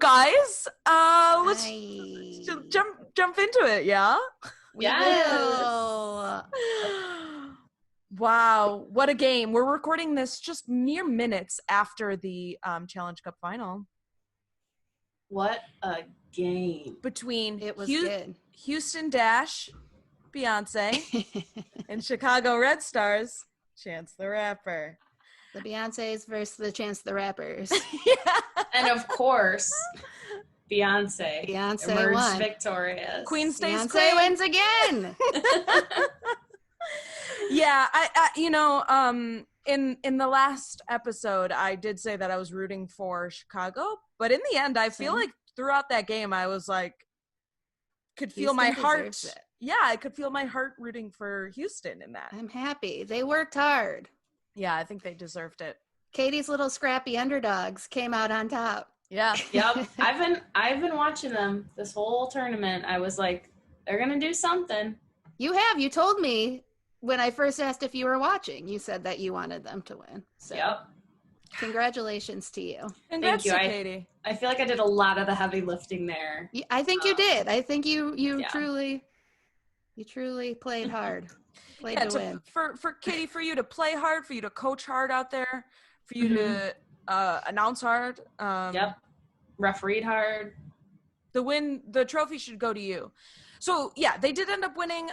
guys, let's jump into it, yeah? Yes. Wow, what a game. We're recording this just mere minutes after the Challenge Cup final. What a game. Between it was good. Houston Dash, Beyonce, and Chicago Red Stars, Chance the Rapper. The Beyonces versus the Chance the Rappers. Yeah. And of course, Beyonce emerged won. Victorious. Queen stays Beyonce queen. wins again. Yeah, I in the last episode, I did say that I was rooting for Chicago, but in the end, I feel like throughout that game, I was like, could feel Houston my heart. deserves it. Yeah, I could feel my heart rooting for Houston in that. I'm happy. They worked hard. Yeah, I think they deserved it. Katie's little scrappy underdogs came out on top. Yeah. Yep. I've been watching them this whole tournament. I was like, they're gonna do something. You told me when I first asked if you were watching, you said that you wanted them to win. So Yep. Congratulations to you. Congrats Thank you. to Katie. I feel like I did a lot of the heavy lifting there. I think you did. I think you yeah. truly played hard. Played to win. For Katie, for you to play hard, for you to coach hard out there, for you to announce hard. Yep. Refereed hard. The trophy should go to you. So yeah, they did end up winning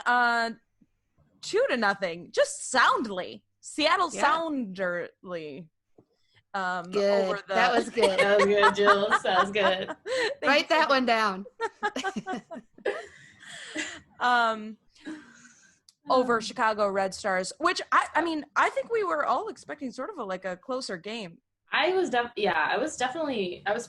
2-0, just soundly. Seattle sounderly. Good. Over the... That was good. That was good, Jules. That was good. Write that one down. Over Chicago Red Stars, which I mean, I think we were all expecting sort of a closer game. I was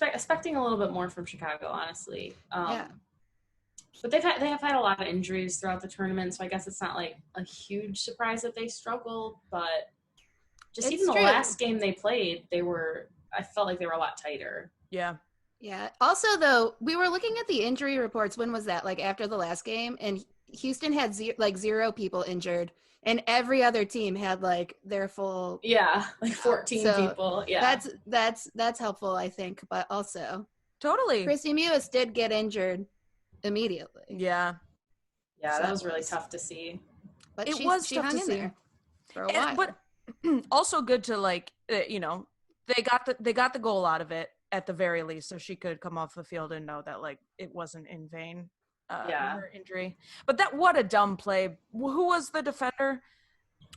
expecting a little bit more from Chicago, honestly. But they have had a lot of injuries throughout the tournament, so I guess it's not like a huge surprise that they struggled, but just It's even the true. last game they played, I felt like they were a lot tighter. Yeah. Yeah. Also, though, we were looking at the injury reports. When was that? Like after the last game, and Houston had zero people injured, and every other team had like their full. Yeah, like 14 people. Yeah, that's helpful, I think. But also, Totally. Christy Mewis did get injured immediately. Yeah. Yeah, that was really tough to see. But It she was hung tough to in see. there for a while. But also good to they got the goal out of it at the very least, so she could come off the field and know that like it wasn't in vain. Her injury. But what a dumb play. Who was the defender?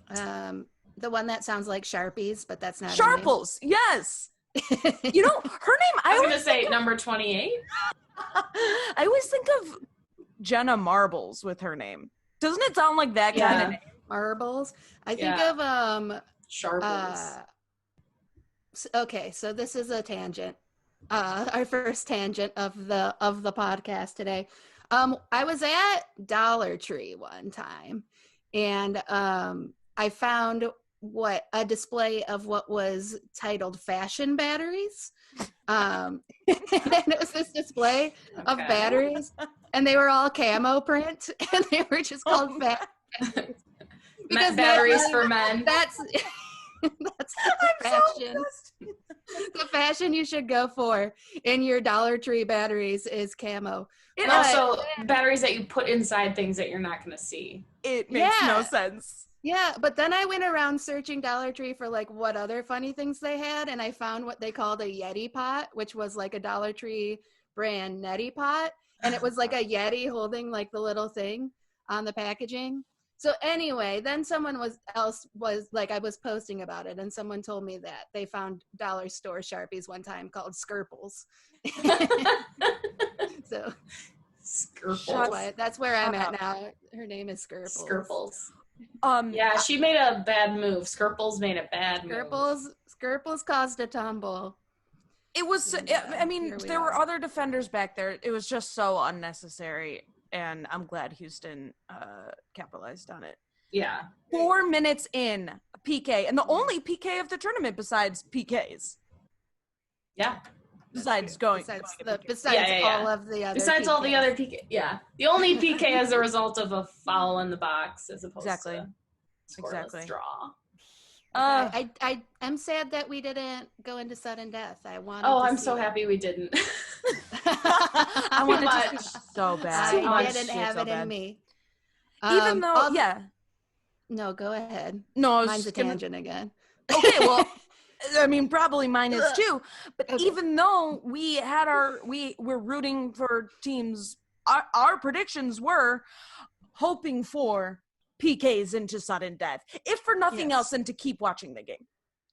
The one that sounds like Sharpies, but that's not Sharples. Yes. Her name. I was gonna say number 28. I always think of Jenna Marbles with her name. Doesn't it sound like that kind of name? Marbles. I think of Sharples. Okay, so this is a tangent. Our first tangent of the podcast today. I was at Dollar Tree one time, and I found a display of what was titled fashion batteries. And it was this display of batteries, and they were all camo print, and they were just called fashion because batteries for men. That's the fashion. The fashion you should go for in your Dollar Tree batteries is camo. And also batteries that you put inside things that you're not going to see. It makes no sense. Yeah, but then I went around searching Dollar Tree for like what other funny things they had, and I found what they called a Yeti pot, which was like a Dollar Tree brand neti pot, and it was like a Yeti holding like the little thing on the packaging. So anyway, then someone was like, I was posting about it, and someone told me that they found dollar store Sharpies one time called Skirples. So Skirples. that's where I'm at now. Her name is Skirples. Skirples. Yeah, she made a bad move. Skirples made a bad move. Skirples caused a tumble. It was, I mean, there were other defenders back there. It was just so unnecessary, and I'm glad Houston capitalized on it. Yeah. 4 minutes in, PK, and the only PK of the tournament besides PKs. Yeah. Besides all of the other Besides PKs. all the other PK. Yeah. The only PK as a result of a foul in the box as opposed to scoreless draw. I am sad that we didn't go into sudden death. I wanted. I'm so happy we didn't. I wanted to see so bad. I didn't have it in me. Even though, No, go ahead. No, mine's a tangent again. Okay, well, I mean, probably mine is too. But even though we were rooting for teams, our predictions were hoping for PKs into sudden death, if for nothing else than to keep watching the game.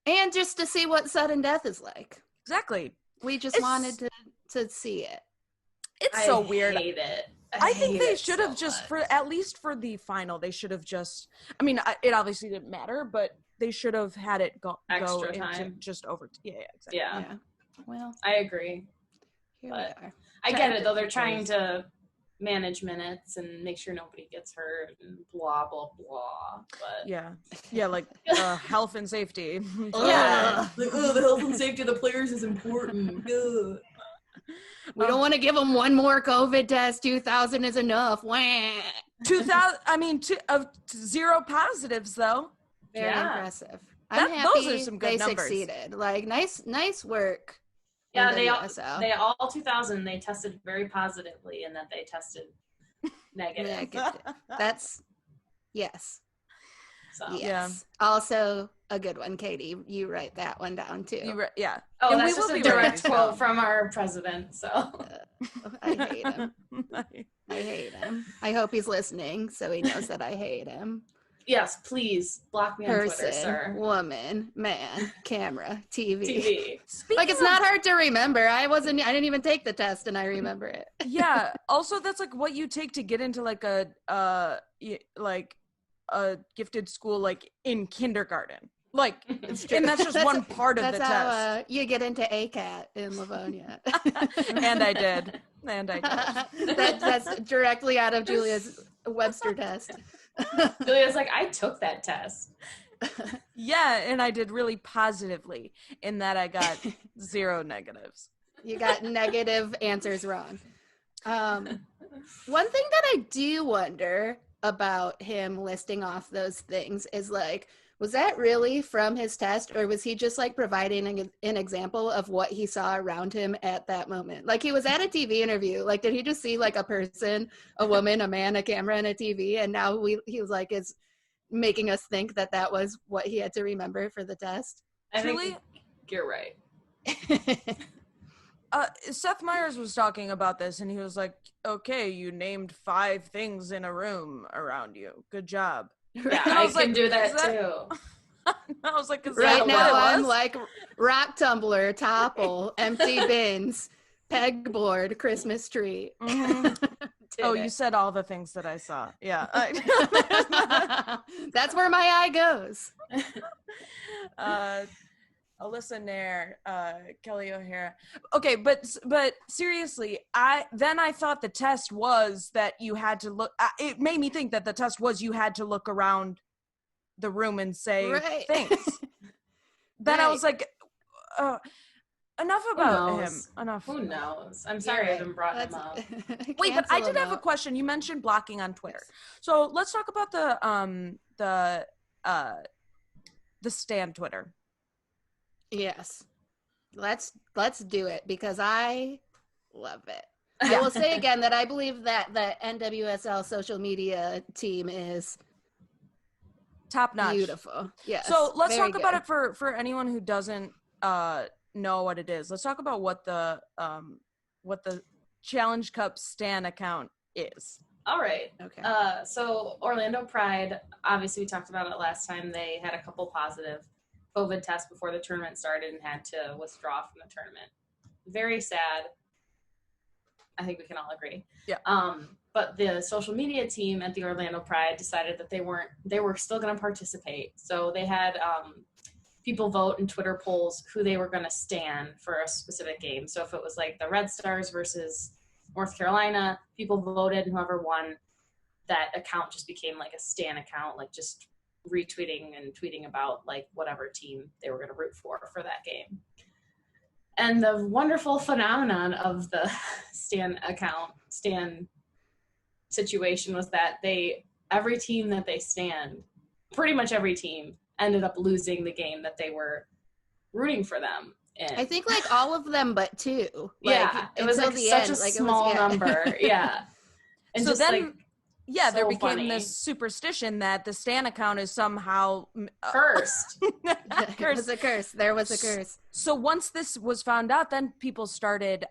And just to see what sudden death is like. Exactly. We just wanted to see it. It's so weird. I hate it. I think they should have at least for the final, they should have just, I mean, it obviously didn't matter, but they should have had it go time. Just over. Yeah, exactly. Yeah. Well, I agree. Here we are. I get it, though. They're trying to manage minutes and make sure nobody gets hurt and blah, blah, blah. But yeah, like health and safety. Yeah. Like, the health and safety of the players is important. We don't want to give them one more COVID test. 2,000 is enough. 2,000. I mean, of 0 positives though. Very impressive. I'm happy those are some good numbers. Succeeded. Like nice work. Yeah, they all 2,000. They tested very positively, and that they tested negative. That's yes. So. Yes. Yeah. Also a good one, Katie. You write that one down too. Yeah. Oh, and that's just a direct quote from our president. So I hate him. I hate him. I hope he's listening, so he knows that I hate him. Yes, please block me on Twitter, sir. Woman, man, camera, TV. Like, it's not hard to remember. I didn't even take the test, and I remember it. Yeah. Also, that's like what you take to get into like a gifted school, like in kindergarten. Like, and that's just one part of the test. That's how you get into ACAT in Livonia. And I did. That's directly out of Julia's Webster test. Julia's like, I took that test. Yeah, and I did really positively in that I got 0 negatives. You got negative answers wrong. One thing that I do wonder about him listing off those things is like, was that really from his test, or was he just like providing an example of what he saw around him at that moment? Like, he was at a TV interview. Like, did he just see like a person, a woman, a man, a camera, and a TV? And now he was like, is making us think that was what he had to remember for the test. I think you're right. Seth Meyers was talking about this, and he was like, okay, you named 5 things in a room around you. Good job. Yeah, I can do that too. I was like, right now I'm like rock tumbler, topple, empty bins, pegboard, Christmas tree. Mm-hmm. You said all the things that I saw. Yeah. That's where my eye goes. Alyssa Nair, Kelly O'Hara. Okay, but seriously, I thought the test was that you had to look. It made me think that the test was you had to look around the room and say things. Then I was like, enough about him. Enough. Who knows? I'm sorry I haven't brought him up. Wait, but I did have a question. You mentioned blocking on Twitter, so let's talk about the Stan Twitter. Yes. Let's do it, because I love it. I will say again that I believe that the NWSL social media team is top notch. Beautiful. Yes. So let's talk about it for anyone who doesn't know what it is. Let's talk about what the Challenge Cup Stan account is. All right. Okay. So Orlando Pride, obviously we talked about it last time. They had a couple positive COVID tests before the tournament started and had to withdraw from the tournament. Very sad. I think we can all agree. Yeah. But the social media team at the Orlando Pride decided that they were still going to participate. So they had people vote in Twitter polls who they were going to stan for a specific game. So if it was like the Red Stars versus North Carolina, people voted, and whoever won, that account just became like a stan account, like just retweeting and tweeting about like whatever team they were going to root for that game. And the wonderful phenomenon of the Stan situation was that every team that they stan, pretty much every team, ended up losing the game that they were rooting for them in. I think like all of them but 2. Like, yeah, it was like the such end. a Like, small it was, number. Yeah. And so just then, like, yeah, so there became funny. this superstition that the Stan account is somehow cursed. It was a curse. There was a curse. So once this was found out, then people started,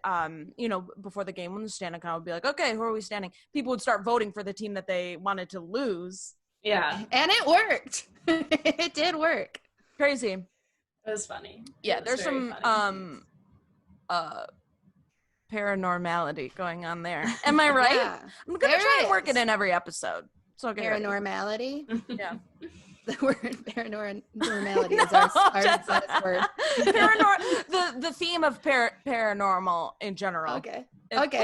before the game, when the Stan account would be like, okay, who are we standing? People would start voting for the team that they wanted to lose. Yeah. And it worked. It did work. Crazy. It was funny. Yeah, there's some paranormality going on there. Am I right? Yeah, I'm gonna try and work it in every episode. So paranormality. Yeah. The word paranormality is our best word. The theme of paranormal in general. Okay,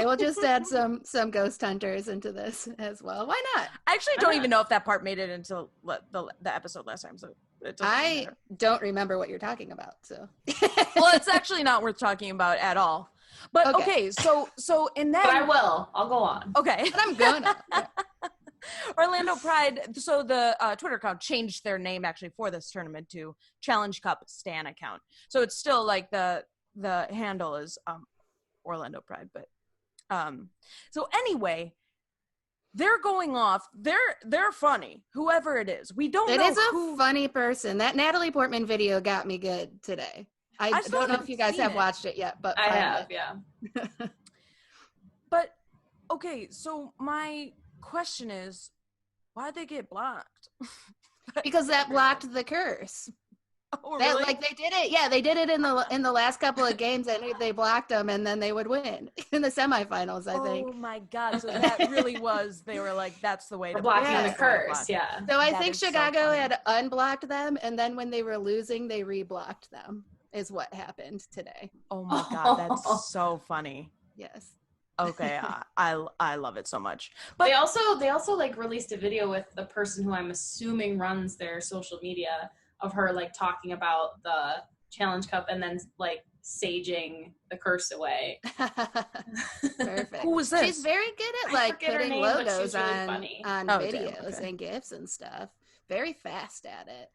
we'll just add some ghost hunters into this as well. Why not? I actually don't even know if that part made it into the episode last time, so it doesn't matter. Don't remember what you're talking about. So, well, it's actually not worth talking about at all. But okay, so and then but I will. I'll go on. Okay, but I'm gonna. Yeah. Orlando Pride. So the Twitter account changed their name actually for this tournament to Challenge Cup Stan account. So it's still like the handle is Orlando Pride, but so anyway, they're going off. They're funny. Whoever it is, we don't know. It is a funny person. That Natalie Portman video got me good today. I don't know if you guys have watched it yet, but I have, yeah. But okay, so my question is, why'd they get blocked? Because that blocked the curse. Oh, really? Like they did it. Yeah, they did it in the last couple of games, and they blocked them, and then they would win in the semifinals. I think. Oh my God! So that really was. They were like, "That's the way to blocking the curse." Yeah. So I think Chicago had unblocked them, and then when they were losing, they reblocked them. Is what happened today. Oh my God, that's so funny. Yes. Okay, I love it so much. But they also like released a video with the person who I'm assuming runs their social media of her like talking about the Challenge Cup and then like saging the curse away. Perfect. Who was this? She's very good at like putting logos really on videos and GIFs and stuff. Very fast at it.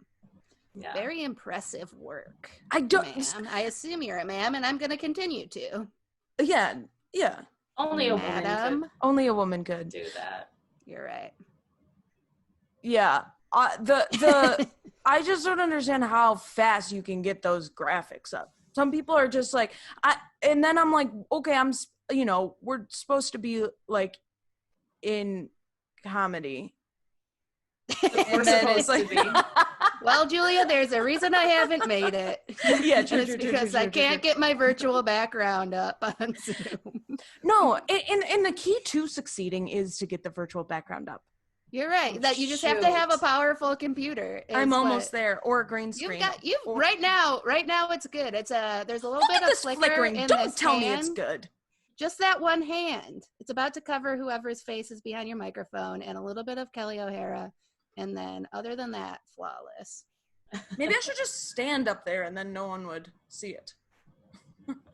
Yeah. Very impressive work. I don't. Ma'am. I assume you're a ma'am, and I'm going to continue to. Yeah. Only a woman could do that. You're right. Yeah. The I just don't understand how fast you can get those graphics up. Some people are just like, and then I'm like, okay, we're supposed to be like in comedy. We're supposed to be. Well, Julia, there's a reason I haven't made it. Yeah, true, because I can't get my virtual background up on Zoom. No, and the key to succeeding is to get the virtual background up. You're right. That you just have to have a powerful computer. I'm almost there, or a green screen. Right now it's good. There's a little bit of flickering in Don't this tell hand. me it's good. Just that one hand. It's about to cover whoever's face is behind your microphone, and a little bit of Kelly O'Hara. And then other than that, flawless. Maybe I should just stand up there and then no one would see it.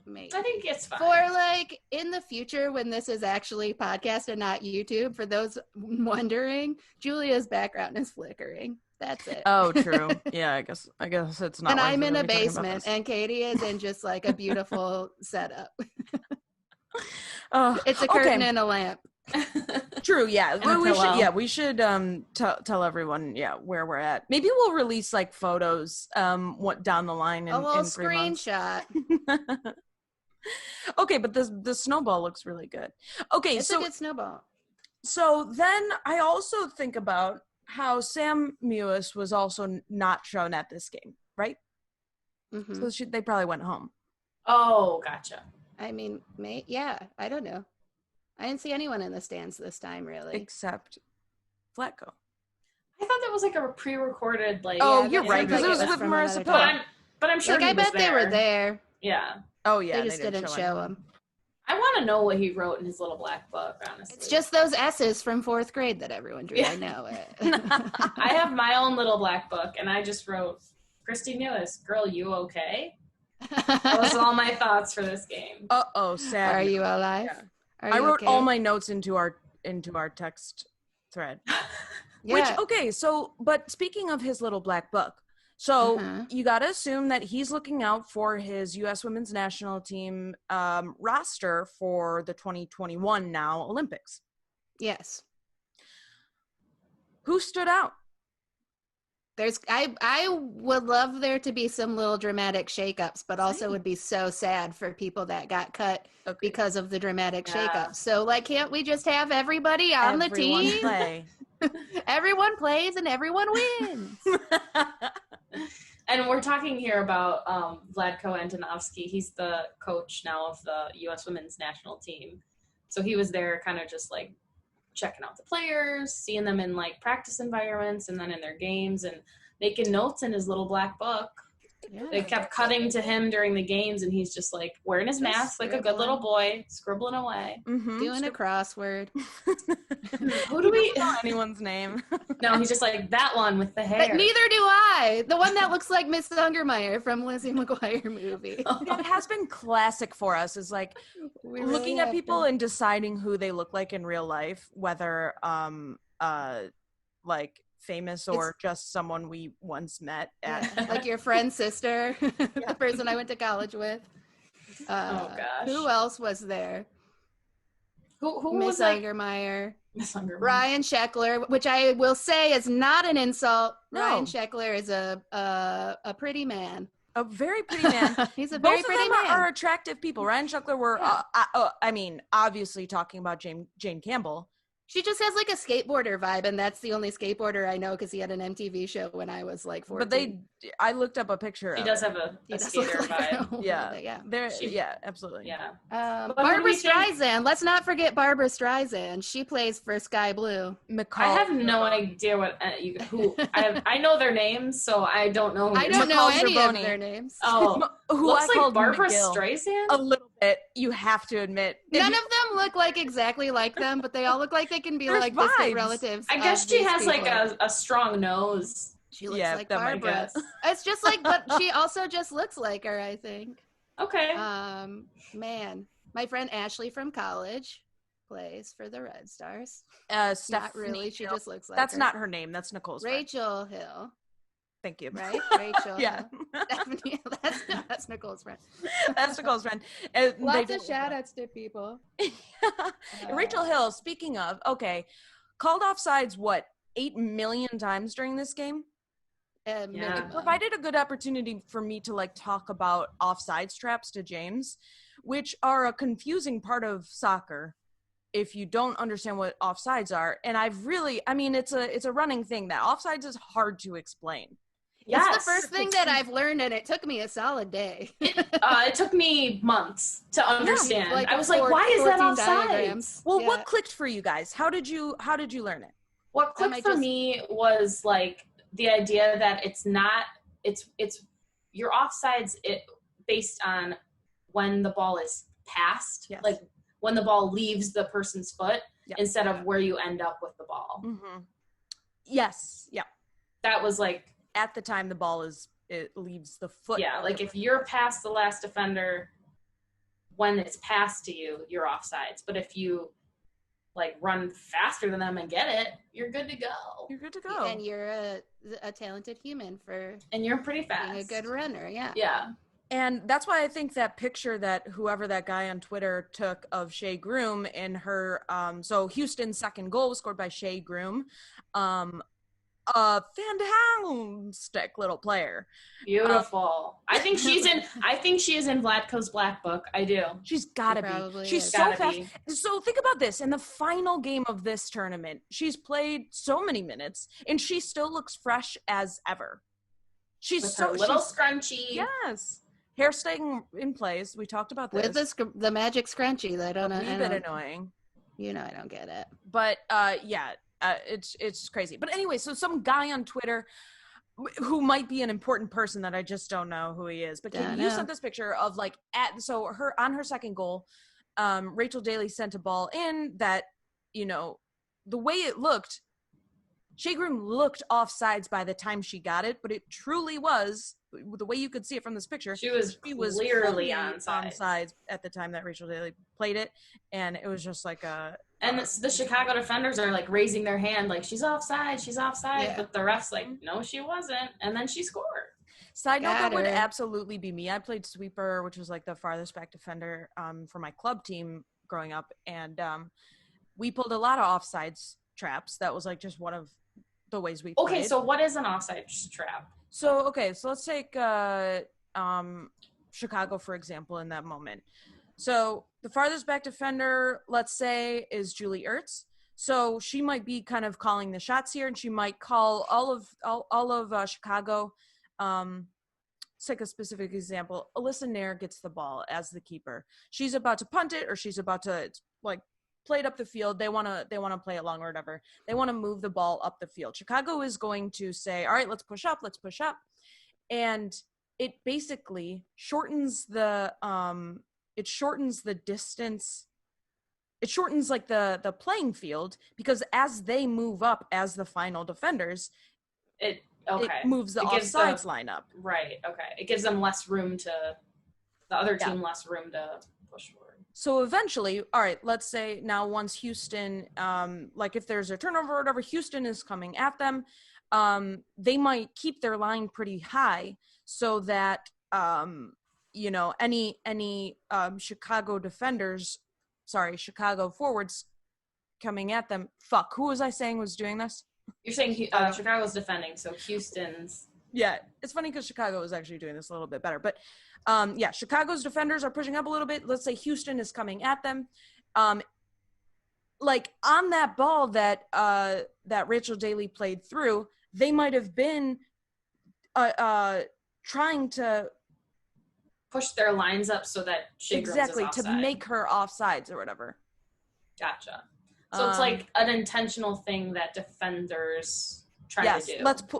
Maybe. I think it's fine. For like in the future when this is actually podcast and not YouTube, for those wondering, Julia's background is flickering. That's it. Oh, true. Yeah, I guess it's not. And I'm in a basement and Katie is in just like a beautiful setup. It's a curtain and a lamp. True, yeah. We should tell everyone where we're at. Maybe we'll release like photos what down the line in, a little in 3 months. Screenshot. Okay, but the snowball looks really good. Okay, it's a good snowball. So then I also think about how Sam Mewis was also not shown at this game, right? Mm-hmm. So they probably went home. Oh, gotcha. I mean, I don't know. I didn't see anyone in the stands this time, really. Except Flatco. I thought that was like a pre-recorded, like... Oh, you're right, because it was with Marissa Pill. But I'm sure I bet they were there. Yeah. Oh, yeah. They just didn't show him. I want to know what he wrote in his little black book, honestly. It's just those S's from 4th grade that everyone drew. Yeah. I know it. I have my own little black book, and I just wrote, Christy Newis, girl, you okay? Those are all my thoughts for this game. Uh-oh, sad. Are you alive? Yeah. I wrote all my notes into our text thread. Yeah. But speaking of his little black book, So you got to assume that he's looking out for his U.S. women's national team roster for the 2021 now Olympics. Yes. Who stood out? I would love there to be some little dramatic shakeups, but also would be so sad for people that got cut because of the dramatic shakeups. So, like, can't we just have everybody on the team? Play. Everyone plays and everyone wins. And we're talking here about Vlatko Antonovsky. He's the coach now of the U.S. women's national team. So he was there kind of just like checking out the players, seeing them in like practice environments and then in their games and making notes in his little black book. Yeah. They kept cutting to him during the games and he's just like wearing his mask like a good little boy, scribbling away. Doing a crossword. Who do we know anyone's name? No, he's just like that one with the hair. But neither do I. The one that looks like Miss Ungermeyer from Lizzie McGuire movie. That has been classic for us, is like looking at people and deciding who they look like in real life, whether like famous or just someone we once met at like your friend's sister, the person I went to college with. Oh gosh. Who else was there? Who Miss was like Ungermeyer. Miss Ungermeyer. Ryan Sheckler, which I will say is not an insult. No. Ryan Sheckler is a pretty man. A very pretty man. He's a very pretty man. Both of them are attractive people. Ryan Sheckler were, I mean, obviously talking about Jane Campbell. She just has like a skateboarder vibe, and that's the only skateboarder I know because he had an MTV show when I was like 14. But I looked up a picture. He does have a skater vibe. Yeah, absolutely. Yeah. Barbara Streisand. Let's not forget Barbara Streisand. She plays for Sky Blue. I have no idea what I know their names, so I don't know. I don't know any of their names. Oh, who looks I like Barbara McGill. Streisand? A little bit, you have to admit. None of them look like exactly like them, but they all look like they can be like distant relatives. I guess she has like a strong nose. She looks like Barbara. It's just like, but she also just looks like her, I think. Okay. Man, my friend Ashley from college plays for the Red Stars. Not really. She just looks like That's her. not her name. That's Nicole's Rachel Hill. Thank you. Right? Rachel. Yeah. Definitely. That's Nicole's friend. That's Nicole's friend. Lots of shout outs to people. Rachel Hill, speaking of, called offsides, 8 million times during this game? It provided a good opportunity for me to like talk about offside traps to James, which are a confusing part of soccer if you don't understand what offsides are. And it's a running thing that offsides is hard to explain. Yes. It's the first thing that I've learned, and it took me a solid day. It took me months to understand. I was like, why is that offsides? Well, what clicked for you guys? How did you learn it? What clicked for me was like the idea that it's your offsides based on when the ball is passed, like when the ball leaves the person's foot instead of where you end up with the ball. Mm-hmm. Yes. Yeah. That was like at the time the ball it leaves the foot. Yeah. Like if you're past the last defender, when it's passed to you, you're offsides. But if you like run faster than them and get it, you're good to go. You're good to go. And you're a talented human and you're pretty fast. Being a good runner. Yeah. Yeah. And that's why I think that picture that whoever that guy on Twitter took of Shea Groom in her, so Houston's second goal was scored by Shea Groom, a fantastic little player. Beautiful. I think she is in Vlatko's Black Book. I do. She's gotta be. She's so fast. So think about this. In the final game of this tournament, she's played so many minutes, and she still looks fresh as ever. She's with her little scrunchy. Yes. Hair staying in place. We talked about this. With the magic scrunchie that I don't know. A bit annoying. You know I don't get it. But it's crazy. But anyway, so some guy on Twitter who might be an important person that I just don't know who he is. But you sent this picture of like on her second goal, Rachel Daly sent a ball in that, the way it looked, Shea Groom looked offsides by the time she got it, but it truly was, the way you could see it from this picture, she was clearly onside at the time that Rachel Daly played it, and it was just like a... And the Chicago defenders are like raising their hand like, she's offside, but the ref's like, no, she wasn't, and then she scored. Side note, that would absolutely be me. I played sweeper, which was like the farthest back defender for my club team growing up, and we pulled a lot of offsides traps. That was like just one of the ways we played. Okay, so what is an offside trap? So let's take Chicago, for example, in that moment. So the farthest back defender, let's say, is Julie Ertz. So she might be kind of calling the shots here, and she might call all of Chicago. Let's take a specific example. Alyssa Nair gets the ball as the keeper. She's about to punt it, or she's about to like play it up the field. They want to play it long or whatever. They want to move the ball up the field. Chicago is going to say, all right, let's push up. And it basically shortens the distance. It shortens like the playing field, because as they move up as the final defenders, it moves the offsides line up. Right. Okay. It gives them less room the other team less room to push forward. So eventually, all right, let's say now once Houston, like if there's a turnover or whatever, Houston is coming at them. They might keep their line pretty high so that, any Chicago forwards coming at them. Who was I saying was doing this? You're saying Chicago's defending, so Houston's. Yeah, it's funny because Chicago is actually doing this a little bit better. But, Chicago's defenders are pushing up a little bit. Let's say Houston is coming at them. Like on that ball that Rachel Daly played through, they might have been trying to push their lines up so that Shea Groom's is offside. To make her offsides or whatever. Gotcha. So it's like an intentional thing that defenders try to do.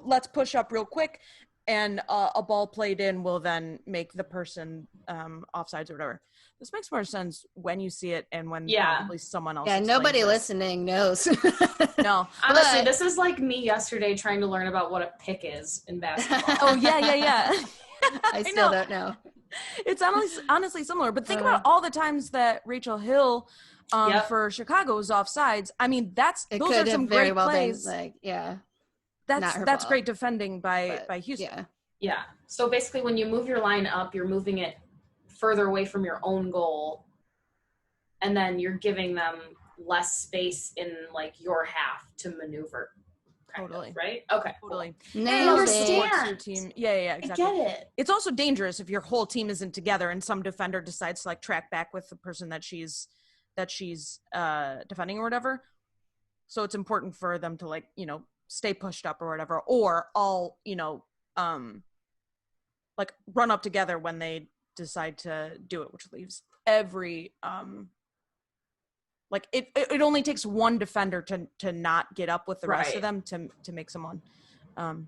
Let's push up real quick, and a ball played in will then make the person offsides or whatever. This makes more sense when you see it and when probably someone else. Yeah, nobody listening knows. No. Honestly, this is like me yesterday trying to learn about what a pick is in basketball. Oh, yeah. I still don't know. It's honestly similar, but think about all the times that Rachel Hill for Chicago was offsides. I mean, those are some great plays. That's great defending by Houston. Yeah. So basically, when you move your line up, you're moving it further away from your own goal, and then you're giving them less space in like your half to maneuver. Totally. Right? Okay. Totally. I understand. Your team. Yeah, exactly. I get it. It's also dangerous if your whole team isn't together and some defender decides to like track back with the person that she's defending or whatever. So it's important for them to like, stay pushed up or whatever, or all, like run up together when they decide to do it, which leaves every like it only takes one defender to not get up with the rest of them to make someone on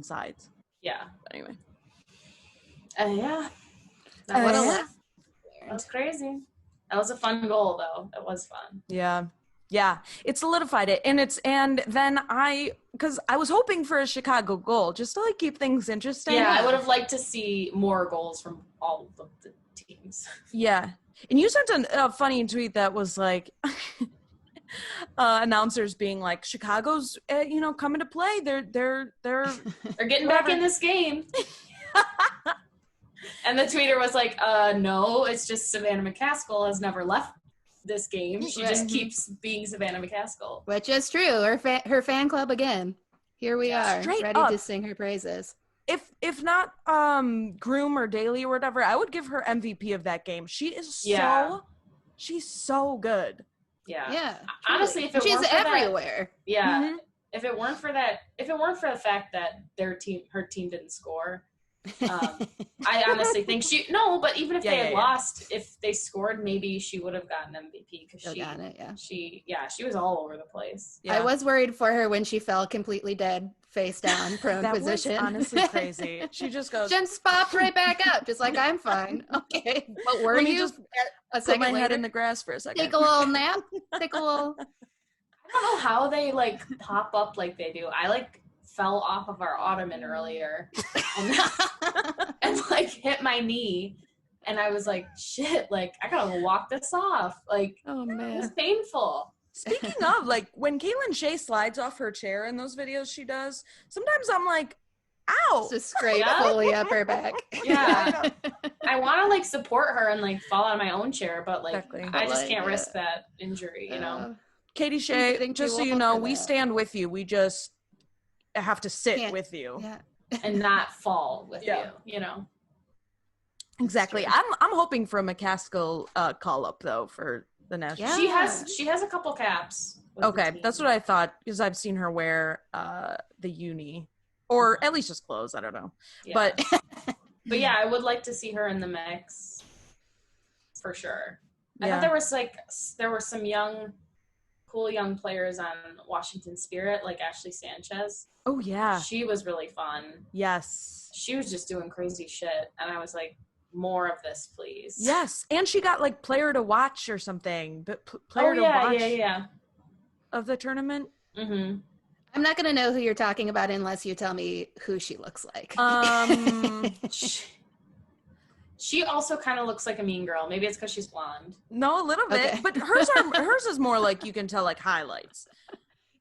sides. Yeah. But anyway. Yeah. That was crazy. That was a fun goal though. It was fun. Yeah. It solidified it. And then because I was hoping for a Chicago goal just to like keep things interesting. Yeah, I would have liked to see more goals from all of the teams. Yeah. And you sent a funny tweet that was like announcers being like, Chicago's coming to play. They're getting back in this game. And the tweeter was like, no, it's just Savannah McCaskill has never left this game. She just keeps being Savannah McCaskill. Which is true. Her fan club again. Here we are, ready to sing her praises. If not Groom or Daly or whatever, I would give her MVP of that game. She is she's so good. Yeah. Honestly, if it she's weren't for everywhere. That, mm-hmm. If it weren't for the fact that her team didn't score, I honestly think but even if they had lost, if they scored, maybe she would have gotten MVP because she was all over the place. I was worried for her when she fell completely dead, face down, prone that position. Was honestly crazy. She just goes, just popped right back up, just like I'm fine. Okay, what were you? Just a second put my head in the grass for a second. Take a little nap. Take a little. I don't know how they like pop up like they do. I like fell off of our ottoman earlier and like hit my knee, and I was like, shit, like I gotta walk this off. Like, oh man, it was painful. Speaking of, like, when Caitlin Shea slides off her chair in those videos she does, sometimes I'm like, ow. just scrape fully up her back. Yeah. I want to like support her and like fall out of my own chair, but like Exactly. I just can't risk that injury, you know. Katie Shea, Thank just so you you all know, for we that. stand with you. We just have to sit Can't- with you. Yeah. And not fall with Yeah. you know. Exactly. I'm hoping for a McCaskill call up though for the national. Yeah. She has a couple caps. with the Okay, team. that's what I thought because I've seen her wear the uni, or at least just clothes. I don't know, Yeah. but yeah, I would like to see her in the mix for sure. I Yeah. thought there were some cool young players on Washington Spirit, like Ashley Sanchez. oh yeah, She was really fun. yes, She was just doing crazy shit, and I was like, more of this, please. yes, and she got like player to watch or something, but player to watch yeah. of the tournament. Mm-hmm. I'm not gonna know who you're talking about unless you tell me who she looks like. She also kind of looks like a mean girl. Maybe it's because she's blonde. No, a little bit, Okay. but hers is more like you can tell like highlights.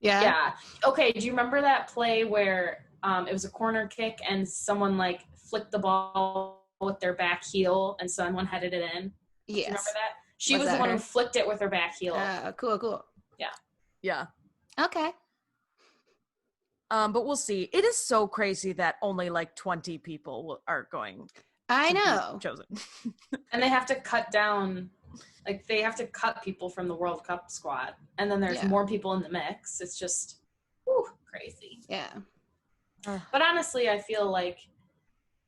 Yeah. Okay. Do you remember that play where it was a corner kick and someone like flicked the ball with their back heel and someone headed it in? Yes. Do you remember that? She Was was that the one her? who flicked it with her back heel. Cool. Yeah. Okay. But we'll see. It is so crazy that only like 20 people are going I to be know. chosen. And they have to cut down, like they have to cut people from the World Cup squad. And then there's Yeah. more people in the mix. It's just crazy. Yeah. But honestly, I feel like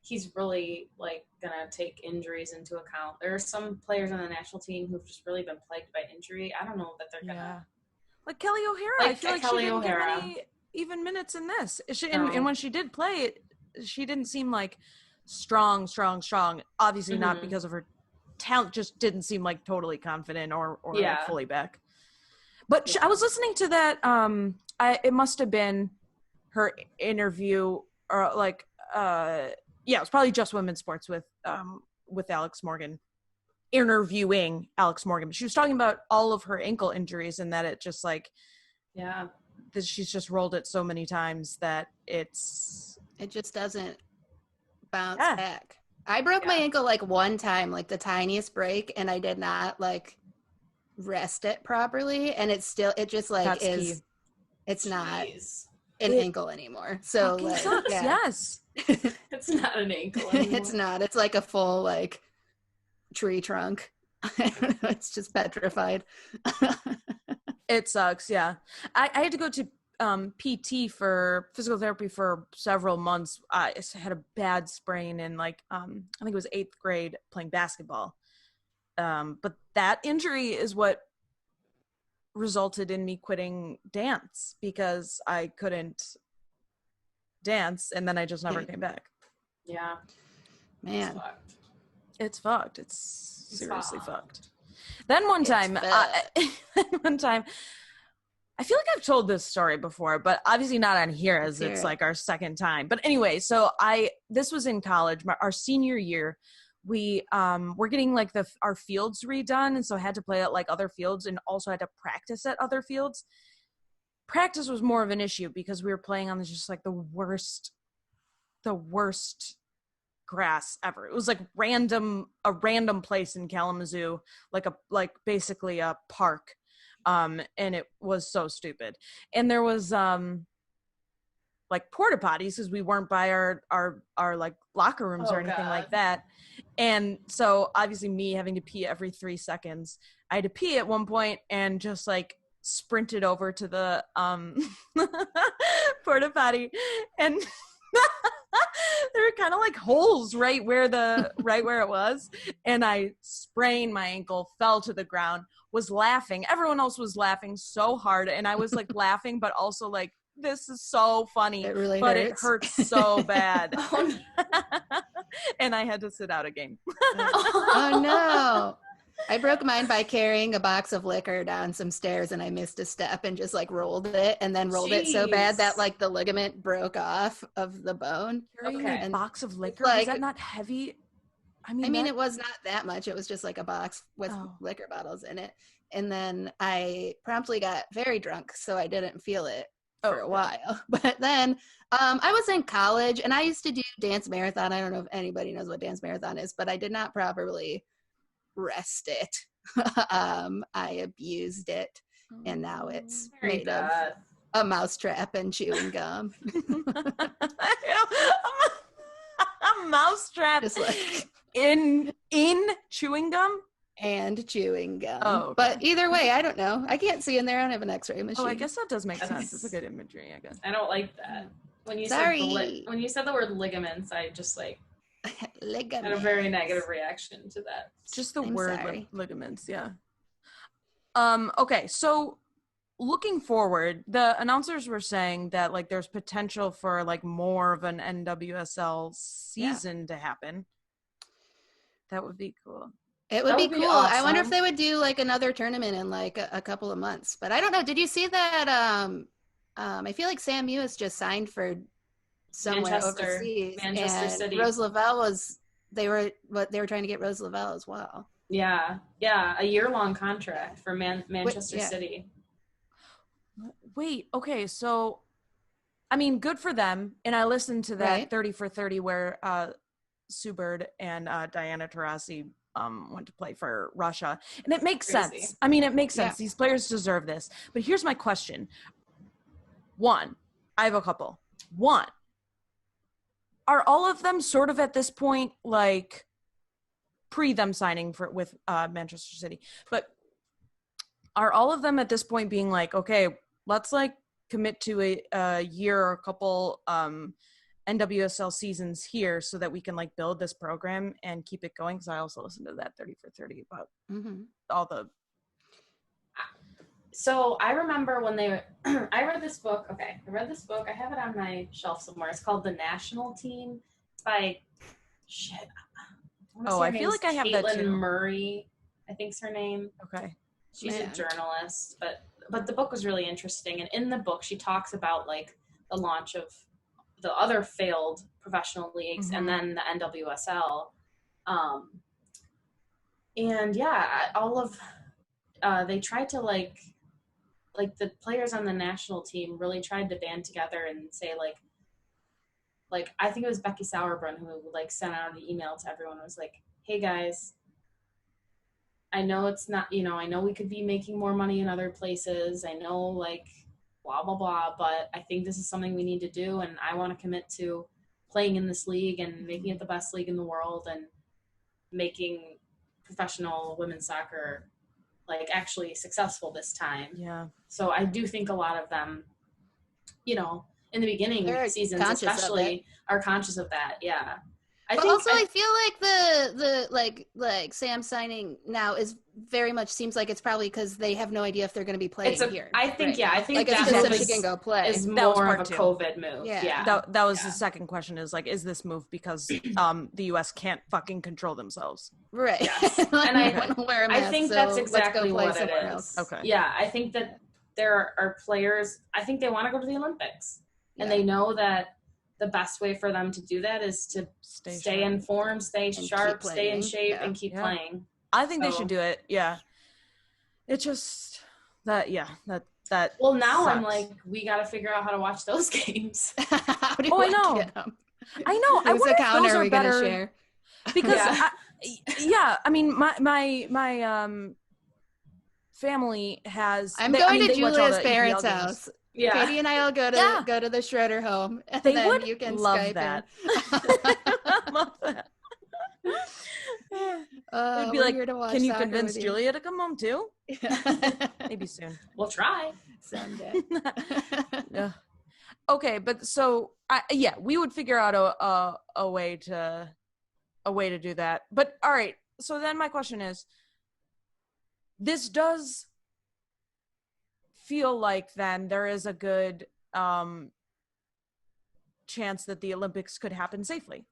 he's really like gonna take injuries into account. There are some players on the national team who've just really been plagued by injury. I don't know that they're gonna Like Kelly O'Hara. Like I feel like Kelly she didn't O'Hara. get any even minutes in this. No. And when she did play, she didn't seem like strong. Obviously not Mhm. because of her talent, just didn't seem like totally confident or like fully back. But I was listening to that. It must have been her interview, or like, it was probably Just Women's Sports with Alex Morgan, interviewing Alex Morgan. But she was talking about all of her ankle injuries and that it just like, that she's just rolled it so many times that it just doesn't bounce back. I broke my ankle like one time, like the tiniest break, and I did not like rest it properly, and it's not an ankle anymore. So like, sucks. Yes. It's not an ankle anymore. It's not. It's like a full like tree trunk. I don't know. It's just petrified. It sucks. Yeah. I had to go to PT for physical therapy for several months. I had a bad sprain in like, I think it was 8th grade playing basketball. But that injury is what resulted in me quitting dance because I couldn't dance, and then I just never came back. Yeah. Man. It's fucked. It's seriously fucked. Then one time, I feel like I've told this story before, but obviously not on here as it's like our second time. But anyway, so this was in college, our senior year. We were getting like our fields redone, and so I had to play at like other fields and also had to practice at other fields. Practice was more of an issue because we were playing on just like the worst grass ever. It was like a random place in Kalamazoo, like basically a park. And it was so stupid. And there was like porta potties because we weren't by our like locker rooms or anything like that. And so obviously me having to pee every 3 seconds, I had to pee at one point and just like sprinted over to the porta potty, and there were kind of like holes right where it was, and I sprained my ankle, fell to the ground, was laughing. Everyone else was laughing so hard, and I was like laughing but also like, this is so funny. It really but hurts. It hurts so bad. And I had to sit out a game. Oh no. I broke mine by carrying a box of liquor down some stairs, and I missed a step and just like rolled it, and then rolled it so bad that like the ligament broke off of the bone. Carrying a box of liquor, like, was that not heavy? I mean, it was not that much. It was just like a box with liquor bottles in it. And then I promptly got very drunk, so I didn't feel it for a while. But then I was in college, and I used to do dance marathon. I don't know if anybody knows what dance marathon is, but I did not properly rest it. I abused it, and now it's made of a mousetrap and chewing gum. A mousetrap just like in chewing gum and chewing gum. Oh, okay. But either way, I don't know. I can't see in there. I don't have an X-ray machine. Oh, I guess that does make sense. It's a good imagery, I guess. I don't like that. When you said the word ligaments, I just like had a very negative reaction to that. Just the word ligaments, yeah. Okay, so looking forward, the announcers were saying that like there's potential for like more of an NWSL season to happen. That would be cool. It would be cool. Awesome. I wonder if they would do like another tournament in like a couple of months. But I don't know. Did you see that? I feel like Sam Mewis just signed for somewhere overseas. Manchester City. Rose Lavelle they were trying to get Rose Lavelle as well. Yeah, a year-long contract for Manchester City. Wait, okay, so I mean, good for them. And I listened to that 30 for 30 where Sue Bird and Diana Taurasi went to play for Russia. And it makes sense. I mean, it makes sense. These players deserve this. But here's my question. One, I have a couple. One, are all of them sort of at this point like pre them signing with Manchester City? But are all of them at this point being like, okay, let's like commit to a year or a couple NWSL seasons here so that we can like build this program and keep it going? Because I also listened to that 30 for 30 about all the. So I remember when I read this book. Okay, I read this book. I have it on my shelf somewhere. It's called The National Team. It's by I feel like I have that too. Caitlin Murray, I think's her name. Okay. She's a journalist, but the book was really interesting. And in the book, she talks about like the launch of the other failed professional leagues and then the NWSL. And yeah, all of they tried to like the players on the national team really tried to band together and say like I think it was Becky Sauerbrunn who like sent out an email to everyone. It was like, hey guys, I know it's not, I know we could be making more money in other places. I know like blah, blah, blah, but I think this is something we need to do. And I want to commit to playing in this league and making it the best league in the world and making professional women's soccer like actually successful this time. Yeah. So I do think a lot of them, in the beginning seasons especially are conscious of that. Yeah. I feel like the like Sam signing now is very much seems like it's probably because they have no idea if they're going to be playing here. I think I think like that move she can go play. Is more of a COVID move. Yeah. That was the second question is like, is this move because the US can't fucking control themselves? Right. Yes. Like, and I think that's exactly what it is. Else. Okay. Yeah, I think that there are players. I think they want to go to the Olympics, and they know that the best way for them to do that is to stay in form, stay sharp, stay in shape, and keep playing. I think they should do it. Yeah. It's just that. Well, now sucks. I'm like, we got to figure out how to watch those games. I know. I wonder if those are better. Share? Because I mean, my family has. I'm going to Julia's parents' house. Yeah. Katie and I will go to the Schroeder home. And they then would you can love Skype that. Love that. It'd be like, can you convince Julia to come home too? Maybe soon. We'll try someday. Yeah. Okay, but so we would figure out a way to do that. But all right. So then my question is, this does feel like then there is a good chance that the Olympics could happen safely.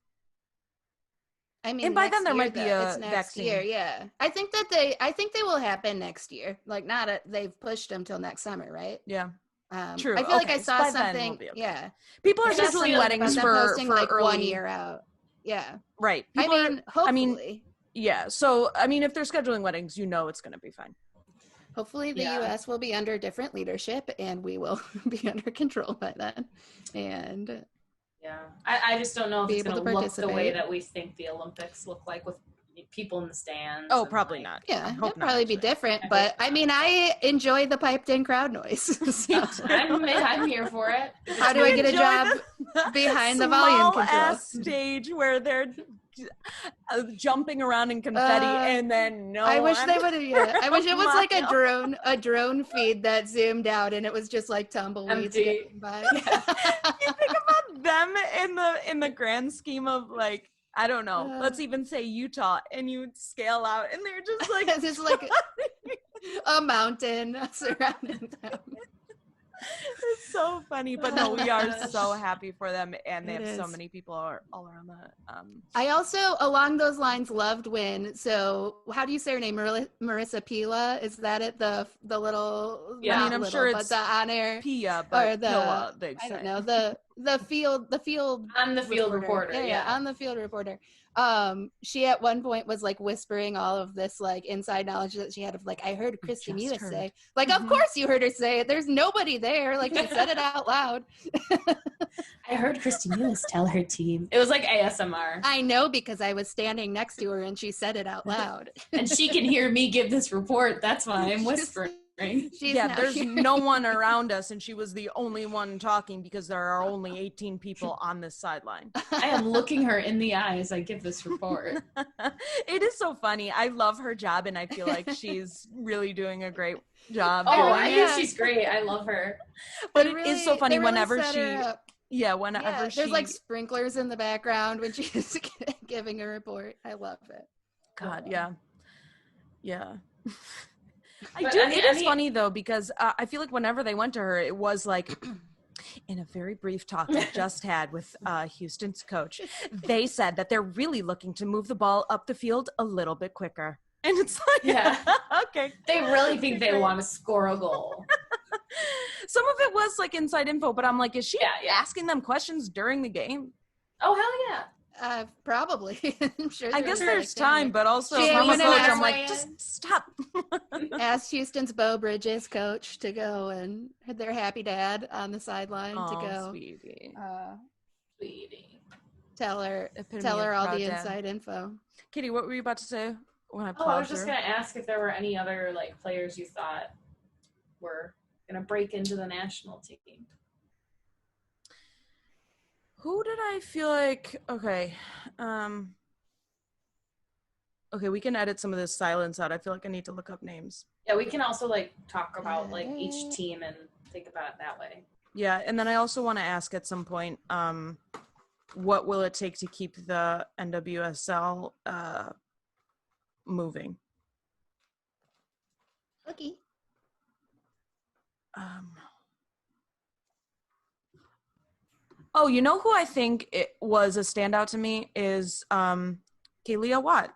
I mean, and by then there year, might be it's a next vaccine. year. Yeah, I think they will happen next year. Like, they've pushed them till next summer, right? Yeah. True. I feel like I saw by something. Then we'll be okay. Yeah, People are I saw scheduling something weddings about for them posting like early 1 year out. Yeah. Right. Hopefully. Yeah. So I mean, if they're scheduling weddings, it's going to be fine. Hopefully the U.S. will be under different leadership and we will be under control by then. And yeah, I just don't know if it's going to look the way participate. that we think the Olympics look like with people in the stands. Oh, probably not. Yeah, it'll probably be different. But I mean, I enjoy the piped-in crowd noise. So. I'm here for it. How do I get a job behind the volume control? Small-ass stage where they're jumping around in confetti, and then I wish they would have. Yeah, I wish it was like a drone feed that zoomed out, and it was just like tumbleweeds going by. Yeah. You think about them in the grand scheme of like, I don't know, let's even say Utah, and you scale out, and they're just like it's like a mountain surrounding them. It's so funny, but no, we are so happy for them, and they have so many people all around the. I also, along those lines, loved when. So, how do you say her name? Marissa Pila? Is that it? The little? Yeah, I mean, I'm sure it's the on-air Pia, but or Pila, I don't know the field on the field reporter. Yeah, on the field reporter. She at one point was like whispering all of this like inside knowledge that she had of like, I heard Christy Mewis say, like, of course you heard her say it. There's nobody there. Like, she said it out loud. I heard Christy Mewis tell her team. It was like ASMR. I know, because I was standing next to her and she said it out loud. And she can hear me give this report. That's why I'm whispering. There's no one around us, and she was the only one talking because there are only 18 people on this sideline. I am looking her in the eye as I give this report. It is so funny. I love her job, and I feel like she's really doing a great job. I think she's great. I love her. But it is so funny whenever there's she like sprinklers in the background when she's giving a report. I love it. God, yeah. It is funny though, because I feel like whenever they went to her, it was like in a very brief talk I just had with Houston's coach, they said that they're really looking to move the ball up the field a little bit quicker. And it's like, okay. They really think they want to score a goal. Some of it was like inside info, but I'm like, is she asking them questions during the game? Oh, hell yeah. Probably. I'm sure. I guess there's time, but also I'm a coach, I'm like, just stop. Asked Houston's Bo Bridges coach to go, and had their happy dad on the sideline to go. Sweetie. Sweetie. Tell her all the inside info. Kitty, what were you about to say when I I was just going to ask if there were any other like players you thought were going to break into the national team. Who did I feel like, okay, we can edit some of this silence out. I feel like I need to look up names. Yeah, we can also like talk about like each team and think about it that way. Yeah, and then I also want to ask at some point, what will it take to keep the NWSL moving? Okay. Oh, you know who I think it was a standout to me is Kalia Watt.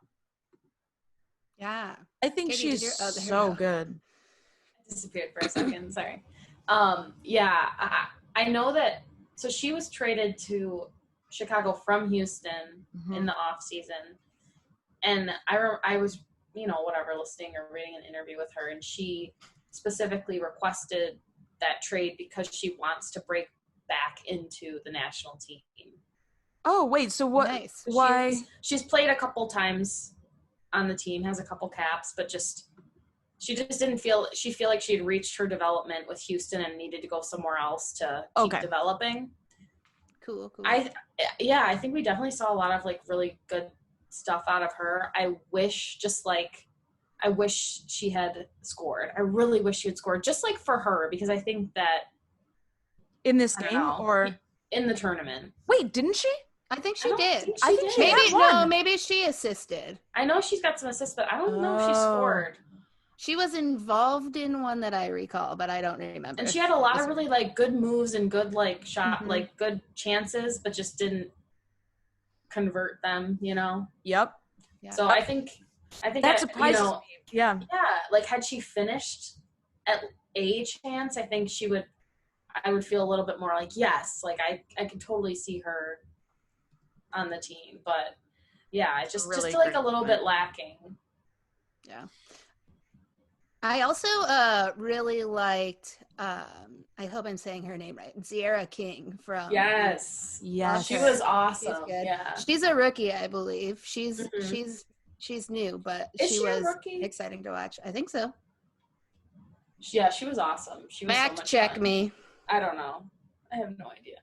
Yeah. I think she's so good. I disappeared for a second, sorry. I know that, so she was traded to Chicago from Houston in the off season. And I was, listening or reading an interview with her, and she specifically requested that trade because she wants to break back into the national team. Oh, wait, so what? Nice. Why? She's played a couple times on the team, has a couple caps, but she just didn't feel like she had reached her development with Houston and needed to go somewhere else to keep developing. Cool. I think we definitely saw a lot of like really good stuff out of her. I wish she had scored. I really wish she had scored, just like for her, because I think that in this game or in the tournament. Wait, didn't she? I think she did. I think maybe she assisted. I know she's got some assists, but I don't know if she scored. She was involved in one that I recall, but I don't remember. And she had a lot of really like good moves and good like shot, like good chances, but just didn't convert them, you know? Yep. Yeah. So I think that surprises me. Yeah. Yeah, like had she finished at a chance, I think I would feel a little bit more like, yes, like I could totally see her on the team. But yeah, it's just like a little bit lacking. Yeah. I also really liked I hope I'm saying her name right. Zara King from Yes. Yeah. She was awesome. She's good. Yeah. She's a rookie, I believe. She's new, but she was exciting to watch. I think so. Yeah, she was awesome. She was Fact check me. I don't know. I have no idea.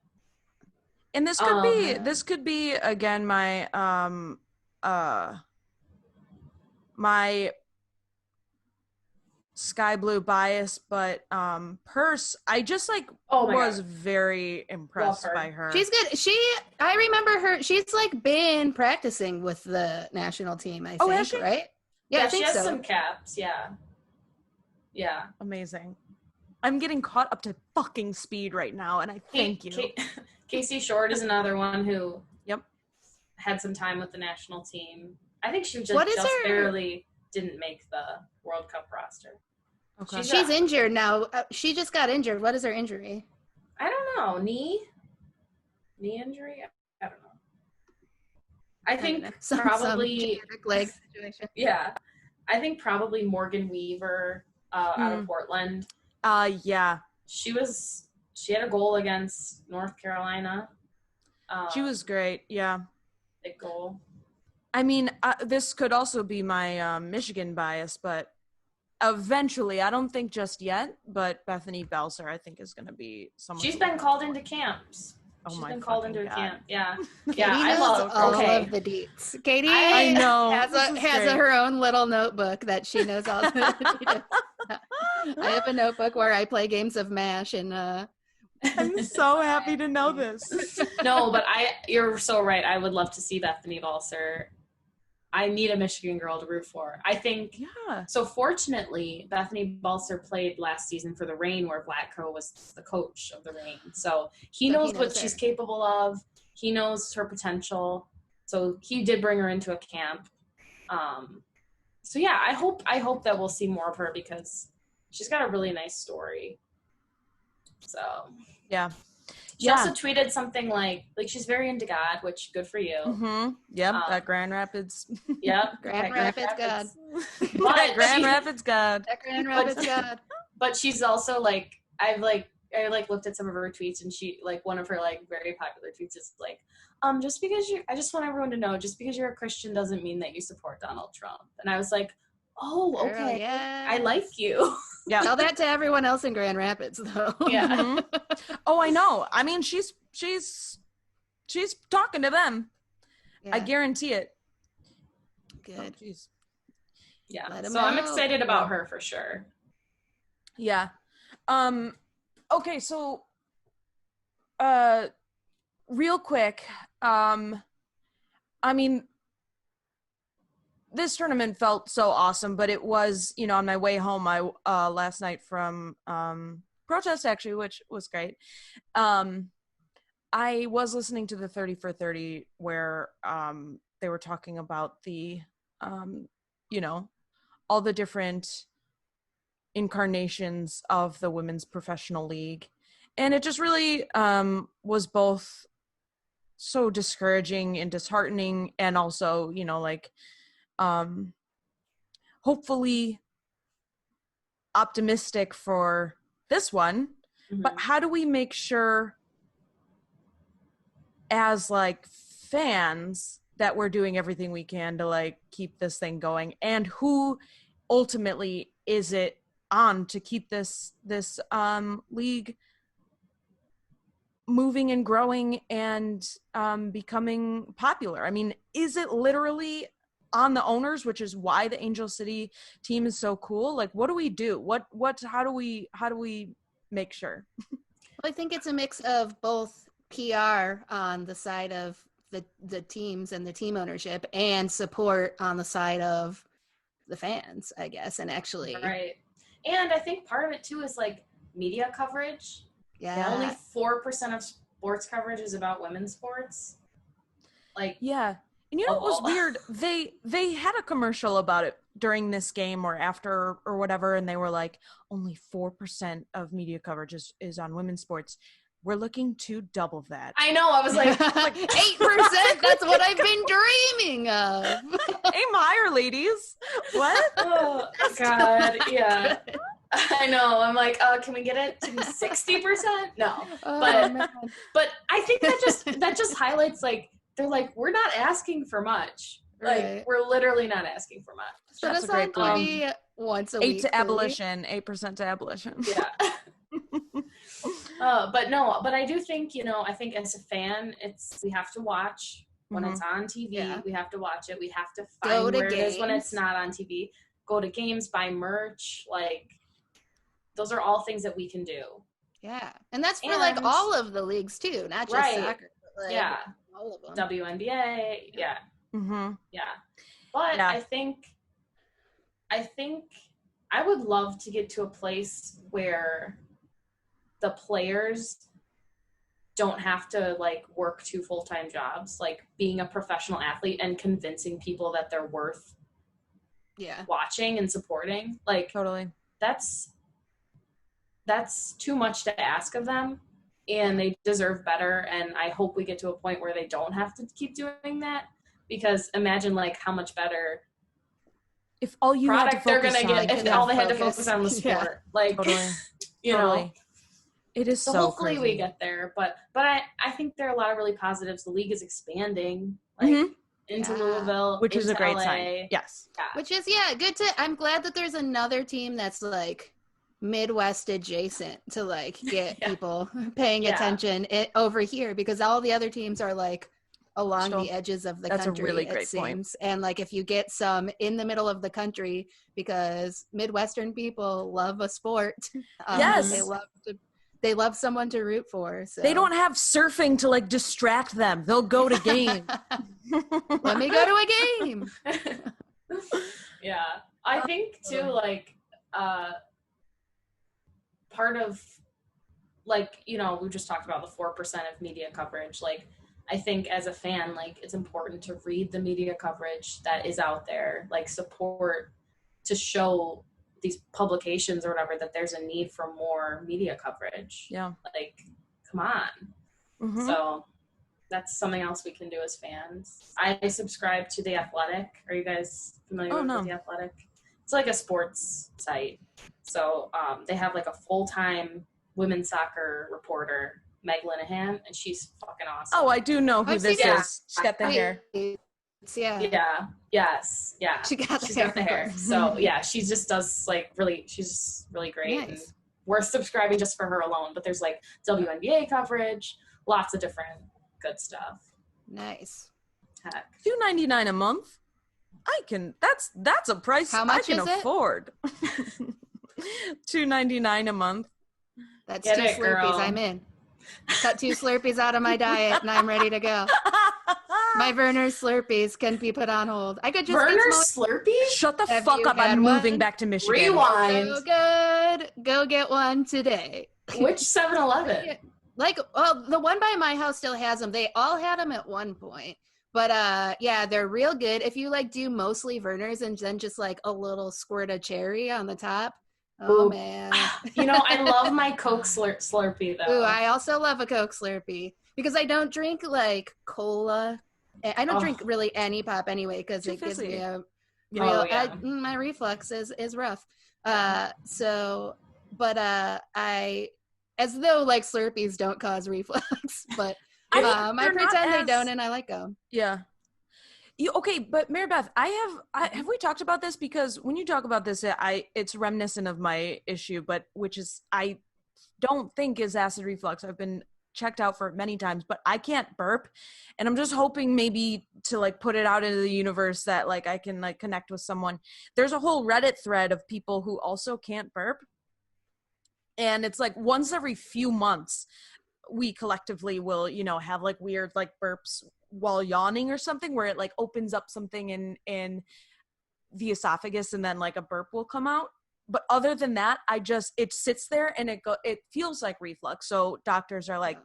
And this could be again my my sky blue bias, but Purse, I just like was very impressed by her. She's good. I remember her. She's like been practicing with the national team, I think, has she? right? Yeah, I think she has so. some caps. Yeah. Yeah. Amazing. I'm getting caught up to fucking speed right now, and I thank you. Casey Short is another one who had some time with the national team. I think she just barely didn't make the World Cup roster. Okay. She's injured now. She just got injured. What is her injury? I don't know. Knee injury? I don't know. I think probably some leg situation. Yeah. I think probably Morgan Weaver out of Portland. Yeah. She had a goal against North Carolina. She was great. Yeah. Big goal. I mean, this could also be my Michigan bias, but eventually, I don't think just yet, but Bethany Belser, I think, is going to be someone. She's been called into camps. She's been called into a camp. Yeah. Katie knows all of the deets. Katie, I know, has her own little notebook that she knows all the I have a notebook where I play games of MASH, and I'm so happy to know this. No, but you're so right. I would love to see Bethany Balser. I need a Michigan girl to root for. I think. Yeah. So fortunately, Bethany Balser played last season for the Reign, where Vlatko was the coach of the Reign. So he knows what she's capable of. He knows her potential. So he did bring her into a camp. So yeah, I hope that we'll see more of her because she's got a really nice story. So yeah. She also tweeted something like she's very into God, which good for you. Mm-hmm. Yep, at Grand Rapids. Yep, Grand Rapids God. Grand Rapids God. Grand Rapids God. But she's also I looked at some of her tweets, and she one of her very popular tweets is just because I just want everyone to know, just because you're a Christian doesn't mean that you support Donald Trump. And I was like, oh, okay, yeah. I like you. Yeah. Tell that to everyone else in Grand Rapids, though. Yeah. Mm-hmm. Oh, I know. I mean, she's talking to them. Yeah. I guarantee it. Good. Oh, yeah. So I'm excited about her for sure. Yeah. Okay. So, real quick. I mean, this tournament felt so awesome, but it was, on my way home, last night from protest actually, which was great. I was listening to the 30 for 30 where they were talking about the, all the different incarnations of the women's professional league. And it just really was both so discouraging and disheartening, and also, hopefully optimistic for this one. Mm-hmm. But how do we make sure as fans that we're doing everything we can to keep this thing going, and who ultimately is it on to keep this league moving and growing and becoming popular? I mean, is it literally on the owners, which is why the Angel City team is so cool? What do we do? How do we make sure? Well, I think it's a mix of both PR on the side of the teams and the team ownership, and support on the side of the fans, I guess. And actually, right. And I think part of it too is media coverage. Yeah. Only 4% of sports coverage is about women's sports. Like, yeah. And you know what was weird? They had a commercial about it during this game or after or whatever, and they were like, only 4% of media coverage is on women's sports. We're looking to double that. I know. I was like 8%. That's what I've been dreaming of. Aim higher, ladies. What? Oh God, yeah. I know. I'm like, can we get it to 60%? No, but I think that just highlights, like, they're like, we're not asking for much. Like, Right. We're literally not asking for much. So that's a great point. Once a week. 8 to abolition. 8% to abolition. Yeah. But I do think, I think as a fan, we have to watch when it's on TV. Yeah. We have to watch it. We have to find where it is when it's not on TV. Go to games, buy merch. Like, those are all things that we can do. Yeah. And that's for like all of the leagues too, not just soccer. But like all of them. WNBA. Yeah. Mm-hmm. Yeah. But I think I would love to get to a place where the players don't have to like work 2 full-time jobs, like being a professional athlete and convincing people that they're worth watching and supporting. Like, totally. That's too much to ask of them, and they deserve better. And I hope we get to a point where they don't have to keep doing that, because imagine like how much better if all you product had to focus they're gonna on, get if all they had to focus on was sport. Like, totally. you know. It is so hopefully crazy. we get there, but I think there are a lot of really positives. The league is expanding, like into Louisville, which is a great LA. sign. Yes, which is good to. I'm glad that there's another team that's like Midwest adjacent to like get people paying attention over here, because all the other teams are like along the edges of the country. That's a really great point. And like if you get some in the middle of the country, because Midwestern people love a sport. They love someone to root for. So. They don't have surfing to like distract them. They'll go to games. Let me go to a game. Yeah. I think too, like, part of, like, we just talked about the 4% of media coverage. Like, I think as a fan, like, it's important to read the media coverage that is out there, like support, to show these publications or whatever that there's a need for more media coverage. Yeah. Like, come on. Mm-hmm. So that's something else we can do as fans. I subscribe to The Athletic. Are you guys familiar with The Athletic? It's like a sports site. So they have like a full-time women's soccer reporter, Meg Linehan, and she's fucking awesome. Oh, I do know who this is. She's got the hair. Yeah. Yes. Yeah. She's got the hair. So yeah, she just does like she's just really great. Nice. And we're subscribing just for her alone, but there's like WNBA coverage, lots of different good stuff. Nice. Heck. $2.99 a month. That's a price How much I can afford. $2.99 a month. That's 2 Slurpees. Girl. I'm in. Cut 2 Slurpees out of my diet and I'm ready to go. My Werner's Slurpees can be put on hold. I could just Werner's Slurpees? Shut the fuck up. I'm moving back to Michigan. Rewind. So good. Go get one today. Which 7-Eleven? Like, the one by my house still has them. They all had them at one point. But they're real good. If you like do mostly Werner's and then just like a little squirt of cherry on the top. Oh, man. I love my Coke Slurpee, though. Ooh, I also love a Coke Slurpee because I don't drink like cola. I don't drink really any pop anyway because it gives me a real. My reflux is rough. I as though like Slurpees don't cause reflux, but I pretend they don't, and I like them. Yeah. Okay, but Mary Beth, have we talked about this? Because when you talk about this, it's reminiscent of my issue, but which is I don't think is acid reflux. I've been checked out for it many times, but I can't burp, and I'm just hoping maybe to like put it out into the universe that like I can like connect with someone. There's a whole Reddit thread of people who also can't burp, and it's like once every few months we collectively will have like weird like burps while yawning or something where it like opens up something in the esophagus and then like a burp will come out. But other than that, it sits there and it feels like reflux. So doctors are like,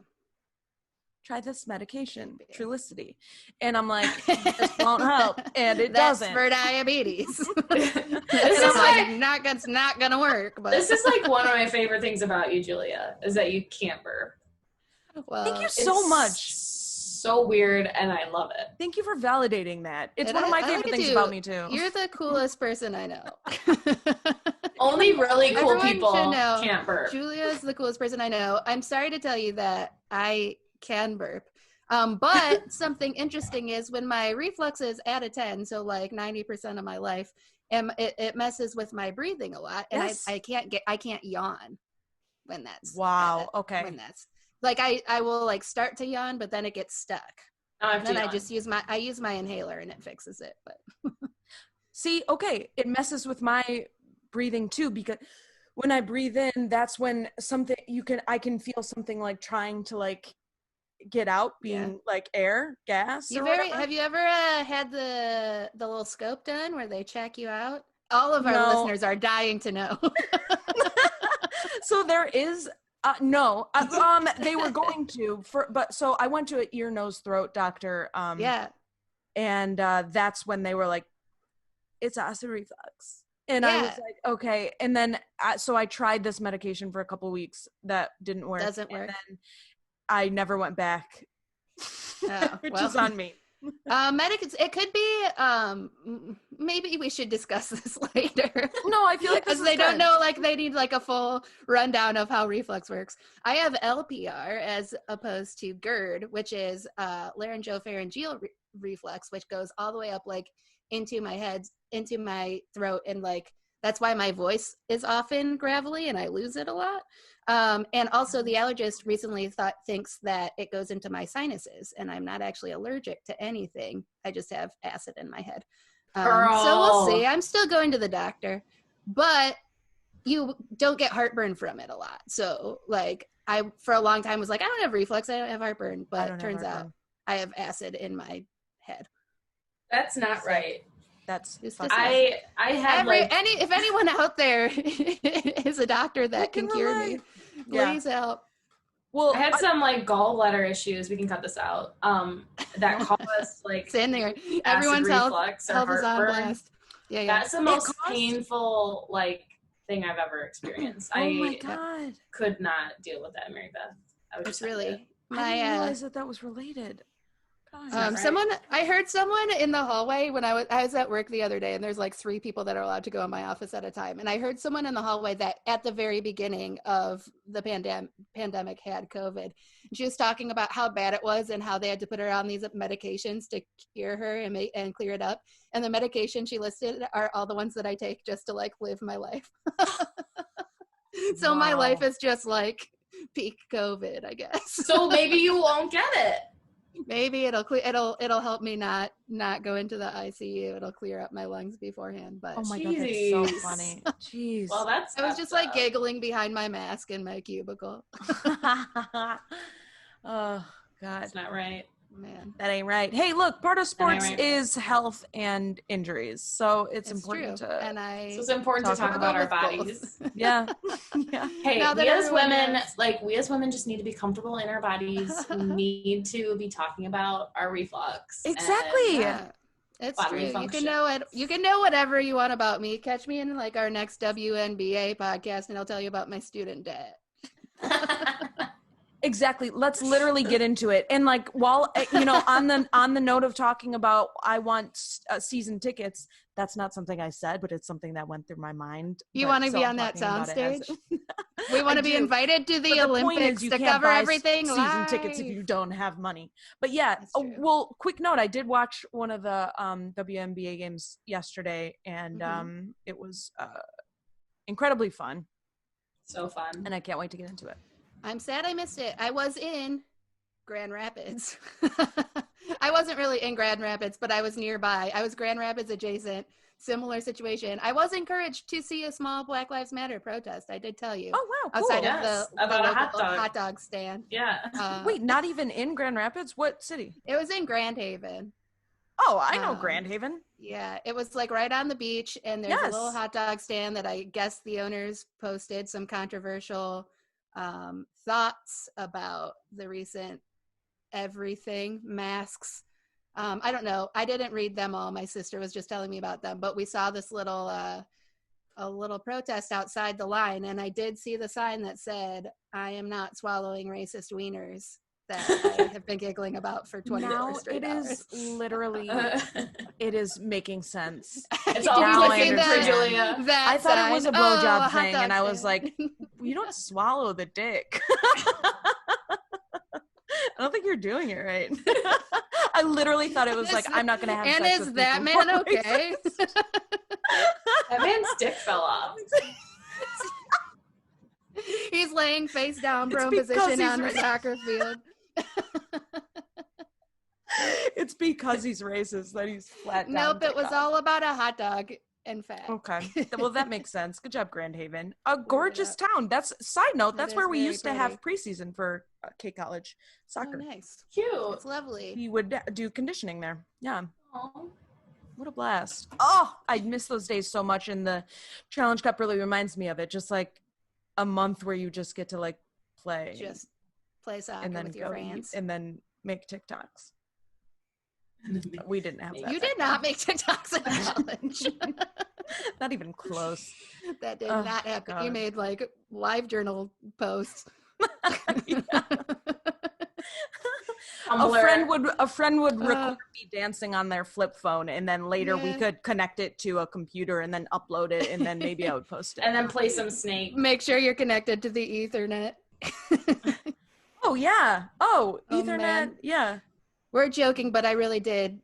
try this medication, Trulicity. And I'm like, this won't help. And it That's doesn't. for diabetes. This is like, it's not going to work. But this is like one of my favorite things about you, Julia, is that you can't burp. Well, thank you so much. So weird, and I love it. Thank you for validating that. It's one of my favorite things about me too. You're the coolest person I know. Only really cool Everyone people should know can't burp. Julia is the coolest person I know. I'm sorry to tell you that I can burp. But something interesting is when my reflux is at a 10, so like 90% of my life, and it messes with my breathing a lot, and I can't yawn when that's okay. When that's like I will like start to yawn, but then it gets stuck. And then I just use my inhaler and it fixes it. But see, okay, it messes with my breathing too, because when I breathe in, that's when I can feel something like trying to like get out, being like air, gas. Have you ever had the little scope done where they check you out? All of our listeners are dying to know. So there is no. They were going to so I went to an ear, nose, throat doctor. And that's when they were like, it's acid reflux. And I was like, okay. And then so I tried this medication for a couple weeks that didn't work. Doesn't work. And then I never went back, which is on me. It could be, maybe we should discuss this later. No, I feel like because they don't know, like they need like a full rundown of how reflux works. I have LPR as opposed to GERD, which is laryngopharyngeal reflux, which goes all the way up like into my head, into my throat, and like that's why my voice is often gravelly and I lose it a lot. And also the allergist recently thinks that it goes into my sinuses, and I'm not actually allergic to anything. I just have acid in my head. So we'll see. I'm still going to the doctor, but you don't get heartburn from it a lot. So like I, for a long time was like, I don't have reflux. I don't have heartburn, but it turns out I have acid in my head. That's not right. That's I had if anyone out there is a doctor that can cure me, please help. Well, I had some like gallbladder issues. We can cut this out. That caused like it's in there. Everyone's health is on blast. Yeah. That's the most painful like thing I've ever experienced. Oh my God. Could not deal with that, Mary Beth. I would just really. I didn't realize that was related. I heard someone in the hallway when I was at work the other day, and there's like 3 people that are allowed to go in my office at a time. And I heard someone in the hallway that at the very beginning of the pandemic had COVID. And she was talking about how bad it was and how they had to put her on these medications to cure her and clear it up. And the medication she listed are all the ones that I take just to like live my life. So my life is just like peak COVID, I guess. So maybe you won't get it. Maybe it'll help me not go into the ICU. It'll clear up my lungs beforehand. But oh my God, that's so funny. Jeez. Well, I was just like giggling behind my mask in my cubicle. Oh God, that's not right. Man, that ain't right. Hey, look, part of sports is health and injuries, so it's important true. So it's important to talk about our bodies. Yeah. Hey, we as women just need to be comfortable in our bodies. We need to be talking about our reflux. Exactly. It's true. You can know whatever you want about me. Catch me in like our next WNBA podcast, and I'll tell you about my student debt. Exactly. Let's literally get into it. And like, while on the note of talking about, I want season tickets. That's not something I said, but it's something that went through my mind. You want to be on that soundstage? We want to be invited to the Olympics to cover everything. Season tickets if you don't have money. But yeah. Well, quick note. I did watch one of the WNBA games yesterday, and it was incredibly fun. So fun. And I can't wait to get into it. I'm sad I missed it. I was in Grand Rapids. I wasn't really in Grand Rapids, but I was nearby. I was Grand Rapids adjacent. Similar situation. I was encouraged to see a small Black Lives Matter protest. I did tell you. Oh, wow. Cool. Outside of the hot dog stand. Yeah. Wait, not even in Grand Rapids? What city? It was in Grand Haven. Oh, I know Grand Haven. Yeah, it was like right on the beach, and there's a little hot dog stand that I guess the owners posted some controversial thoughts about the recent everything, masks. I don't know. I didn't read them all. My sister was just telling me about them, but we saw this little a little protest outside the line, and I did see the sign that said, "I am not swallowing racist wieners," that I have been giggling about for 24 straight hours. It is literally, it is making sense. It's always looking for Julia. I thought it was a blowjob thing, and I was like, you don't swallow the dick. I don't think you're doing it right. I literally thought it was like, I'm not going to have sex with people. And is that man okay? That man's dick fell off. He's laying face down, prone position on the soccer field. It's because he's racist that he's flat down. Nope, it was all about a hot dog and fat. Okay. Well, that makes sense. Good job, Grand Haven. A gorgeous town. That's side note. That's where we used to have preseason for K College soccer. Oh, nice. Cute. It's lovely. We would do conditioning there. Yeah. Aww. What a blast. Oh, I miss those days so much. And the Challenge Cup really reminds me of it. Just like a month where you just get to like play. Just play soccer and then with your friends. And then make TikToks. We didn't have that. You did not make TikToks in college. Not even close. That did not happen. God. You made like live journal posts. A friend would record me dancing on their flip phone, and then later we could connect it to a computer and then upload it, and then maybe I would post it. And then play some Snake. Make sure you're connected to the Ethernet. Oh yeah. Oh, Ethernet. Man. Yeah. We're joking, but I really did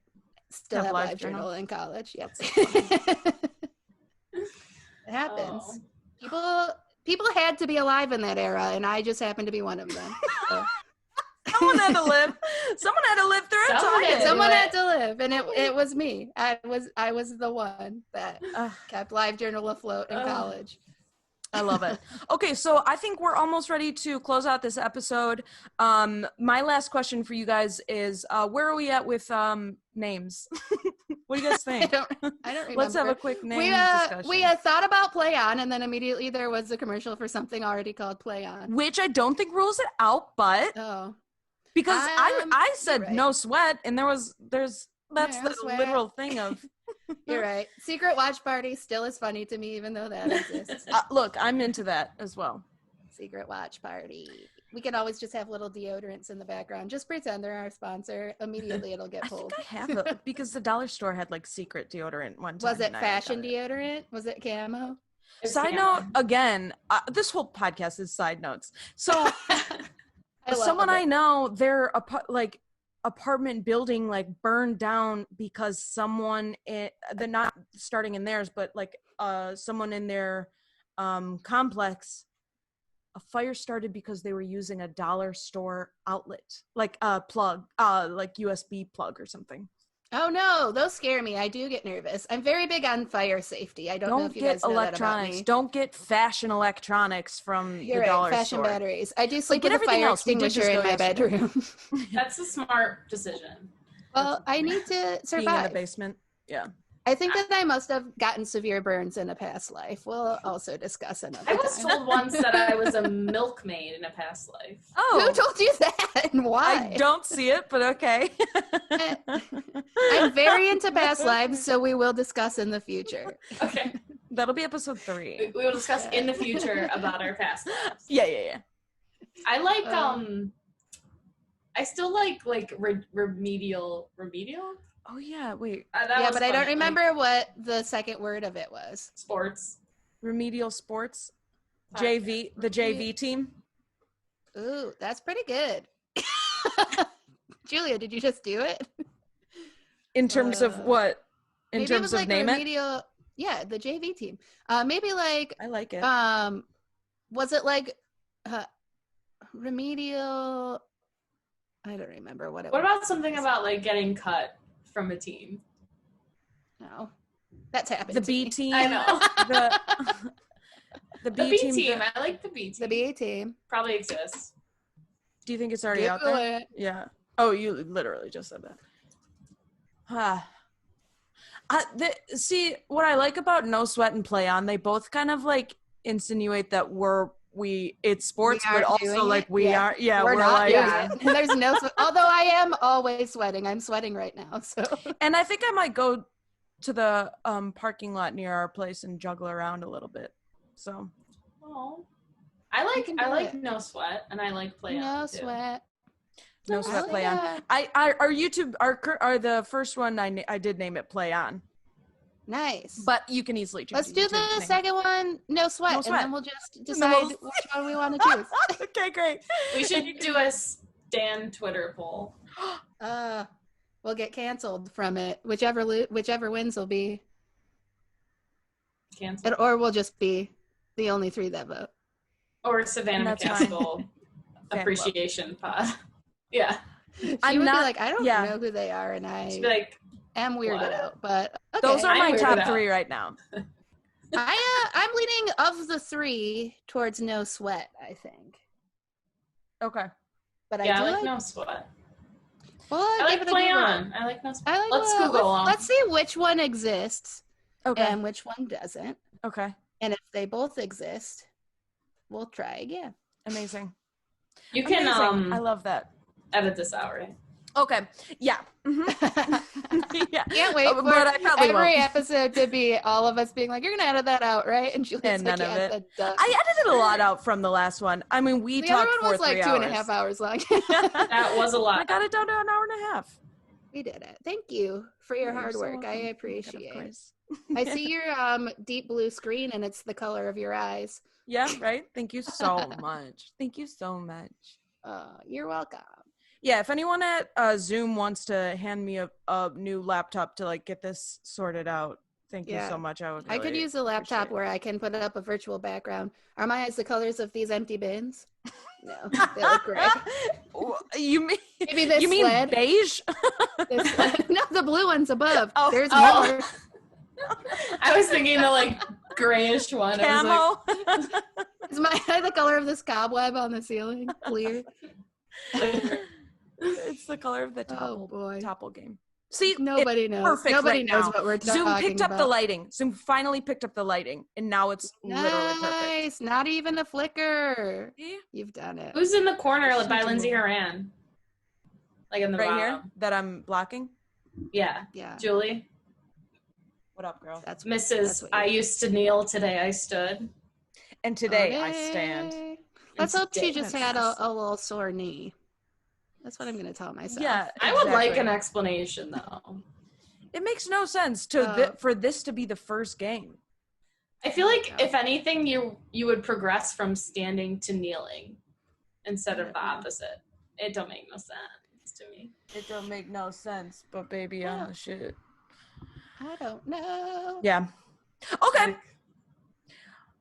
still have live journal in college. Yep. It happens. People had to be alive in that era, and I just happened to be one of them. So. Someone had to live. Someone had to live through it. Someone had to live, and it was me. I was the one that kept live journal afloat in college. I love it. Okay, so I think we're almost ready to close out this episode. My last question for you guys is, where are we at with names? What do you guys think? I don't remember. Let's have a quick name discussion. We thought about Play On, and then immediately there was a commercial for something already called Play On. Which I don't think rules it out, but because I said no sweat, and that's the literal thing of You're right. Secret watch party still is funny to me, even though that exists. Look, I'm into that as well. Secret watch party. We can always just have little deodorants in the background. Just pretend they're our sponsor. Immediately it'll get pulled. I think I have it because the dollar store had like secret deodorant one time. Was it fashion deodorant? Was it camo? Side note, again, this whole podcast is side notes. So someone I know, their apartment building like burned down because someone they're not starting in theirs, but like someone in their complex, a fire started because they were using a dollar store outlet, like a plug, like USB plug or something. Oh no, those scare me. I do get nervous. I'm very big on fire safety. I don't know if you guys know that about me. Don't get fashion electronics from the dollar store. Fashion batteries. I do sleep with a fire extinguisher in my bedroom. That's a smart decision. Well, I need to survive. Being in the basement. Yeah. I think that I must have gotten severe burns in a past life. We'll also discuss another time. I was told once that I was a milkmaid in a past life. Oh. Who told you that and why? I don't see it, but okay. I'm very into past lives, so we will discuss in the future. Okay. That'll be episode 3. We will discuss in the future about our past lives. Yeah. I like, I still like remedial? Oh yeah, wait. Yeah, but I don't remember what the second word of it was. Sports. Remedial sports. JV, the JV team. Ooh, that's pretty good. Julia, did you just do it? In terms of what? In terms of name remedial, yeah, the JV team. Maybe like I like it. Was it like remedial? I don't remember what it was. What about something about like getting cut from a team? No, that's happened. The B team. I know. The B team. I like the B team. The B team probably exists. Do you think it's already out there? Yeah. Oh, you literally just said that. See, what I like about No Sweat and Play On, they both kind of like insinuate that we're it's sports, We but aren't also doing like it? we are. Yeah, we're not like, doing it. There's no although I am always sweating. I'm sweating right now. So and I think I might go to the parking lot near our place and juggle around a little bit. So I like it. No Sweat, and I like Play No On too. sweat. No Sweat like Play On. that. Our YouTube are the first one I did name it Play On, Nice. but you can easily choose. Let's do the second one, No Sweat, No Sweat. and then we'll just decide which one we want to choose. Okay, great. We should do a Stan Twitter poll. We'll get canceled from it. Whichever wins will be canceled, or we'll just be the only 3 that vote. Or Savannah McCaskill appreciation pod. Yeah. I'm not like, I don't know who they are, and she'd be like, am weirded out, but okay. Those are my top 3 right now. I'm leaning of the 3 towards No Sweat, I think. Okay. But I like No Sweat. Well, I like Play On. I like No Sweat. Let's Google them. Let's see which one exists and which one doesn't. Okay. And if they both exist, we'll try again. Amazing. You can I love that. Edit this out, right? Okay. Yeah. Mm-hmm. Yeah. Can't wait for but I probably every won't. episode to be all of us being like, "You're gonna edit that out, right?" And Julie's and like, none of it. I edited a lot out from the last one. I mean, we the talked other one for was like 3 2.5 hours long. That was a lot. I got it down to an hour and a half. We did it. Thank you for your hard work. I appreciate it. I see your deep blue screen, and it's the color of your eyes. Yeah, right? Thank you so much. Thank you so much. You're welcome. Yeah, if anyone at Zoom wants to hand me a new laptop to like get this sorted out, thank you so much. I could use a laptop where I can put up a virtual background. Are my eyes the colors of these empty bins? No, they look great. You mean maybe this you mean sled? beige? No, the blue one's above. There's more. I was thinking the like grayish one. Camo. Is my eye the color of this cobweb on the ceiling? Clear. It's the color of the topple game. See, nobody knows. Perfect. Nobody right knows now. what we're talking about. Zoom picked up about. the lighting. Zoom finally picked up the lighting, and now it's literally perfect. Nice. Not even a flicker. See? You've done it. Who's in the corner by Lindsay Horan? Like in the right bottom. here that I'm blocking. Yeah. Julie. What up, girl? That's Mrs. I used to kneel, today I stood. And today I stand. Let's hope she just had a little sore knee. That's what I'm going to tell myself. Yeah, exactly. I would like an explanation, though. It makes no sense for this to be the first game. I feel like, if anything, you would progress from standing to kneeling instead of the opposite. It don't make no sense to me. It don't make no sense, but baby, shit. I don't know. Yeah. Okay.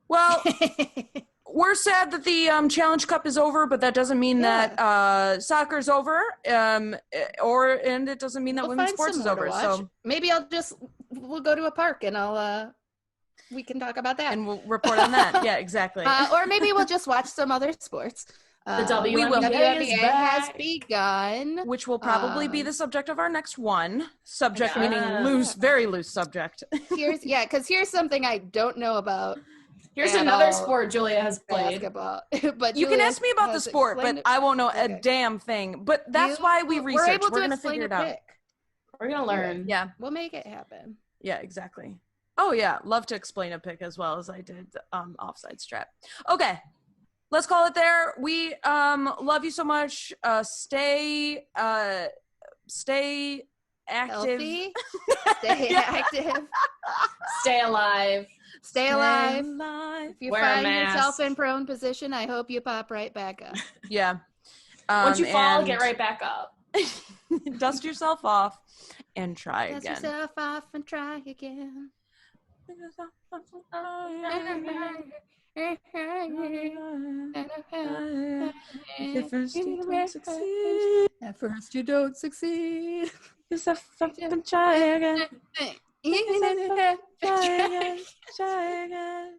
Well, we're sad that the Challenge Cup is over, but that doesn't mean that soccer's over, and it doesn't mean that women's sports is over. So maybe we'll go to a park and we can talk about that. And we'll report on that. Yeah, exactly. Or maybe we'll just watch some other sports. The WNBA has begun, which will probably be the subject of our next one. Subject meaning loose, very loose subject. Because here's something I don't know about. Here's another sport Julia has played. Basketball. But you can ask me about the sport, but I won't know a damn thing. But that's why we research. We're going to figure it out. We're going to learn. Yeah. We'll make it happen. Yeah, exactly. Oh, yeah. Love to explain a pick as well as I did offside strap. Okay. Let's call it there. We love you so much. Stay active. Healthy. Stay active. Stay alive. Stay alive. If you Wear find yourself in prone position, I hope you pop right back up. Yeah. Once you fall, get right back up. Dust yourself off and try again. Dust yourself off and try again. At first you don't succeed. Just try again. Try again.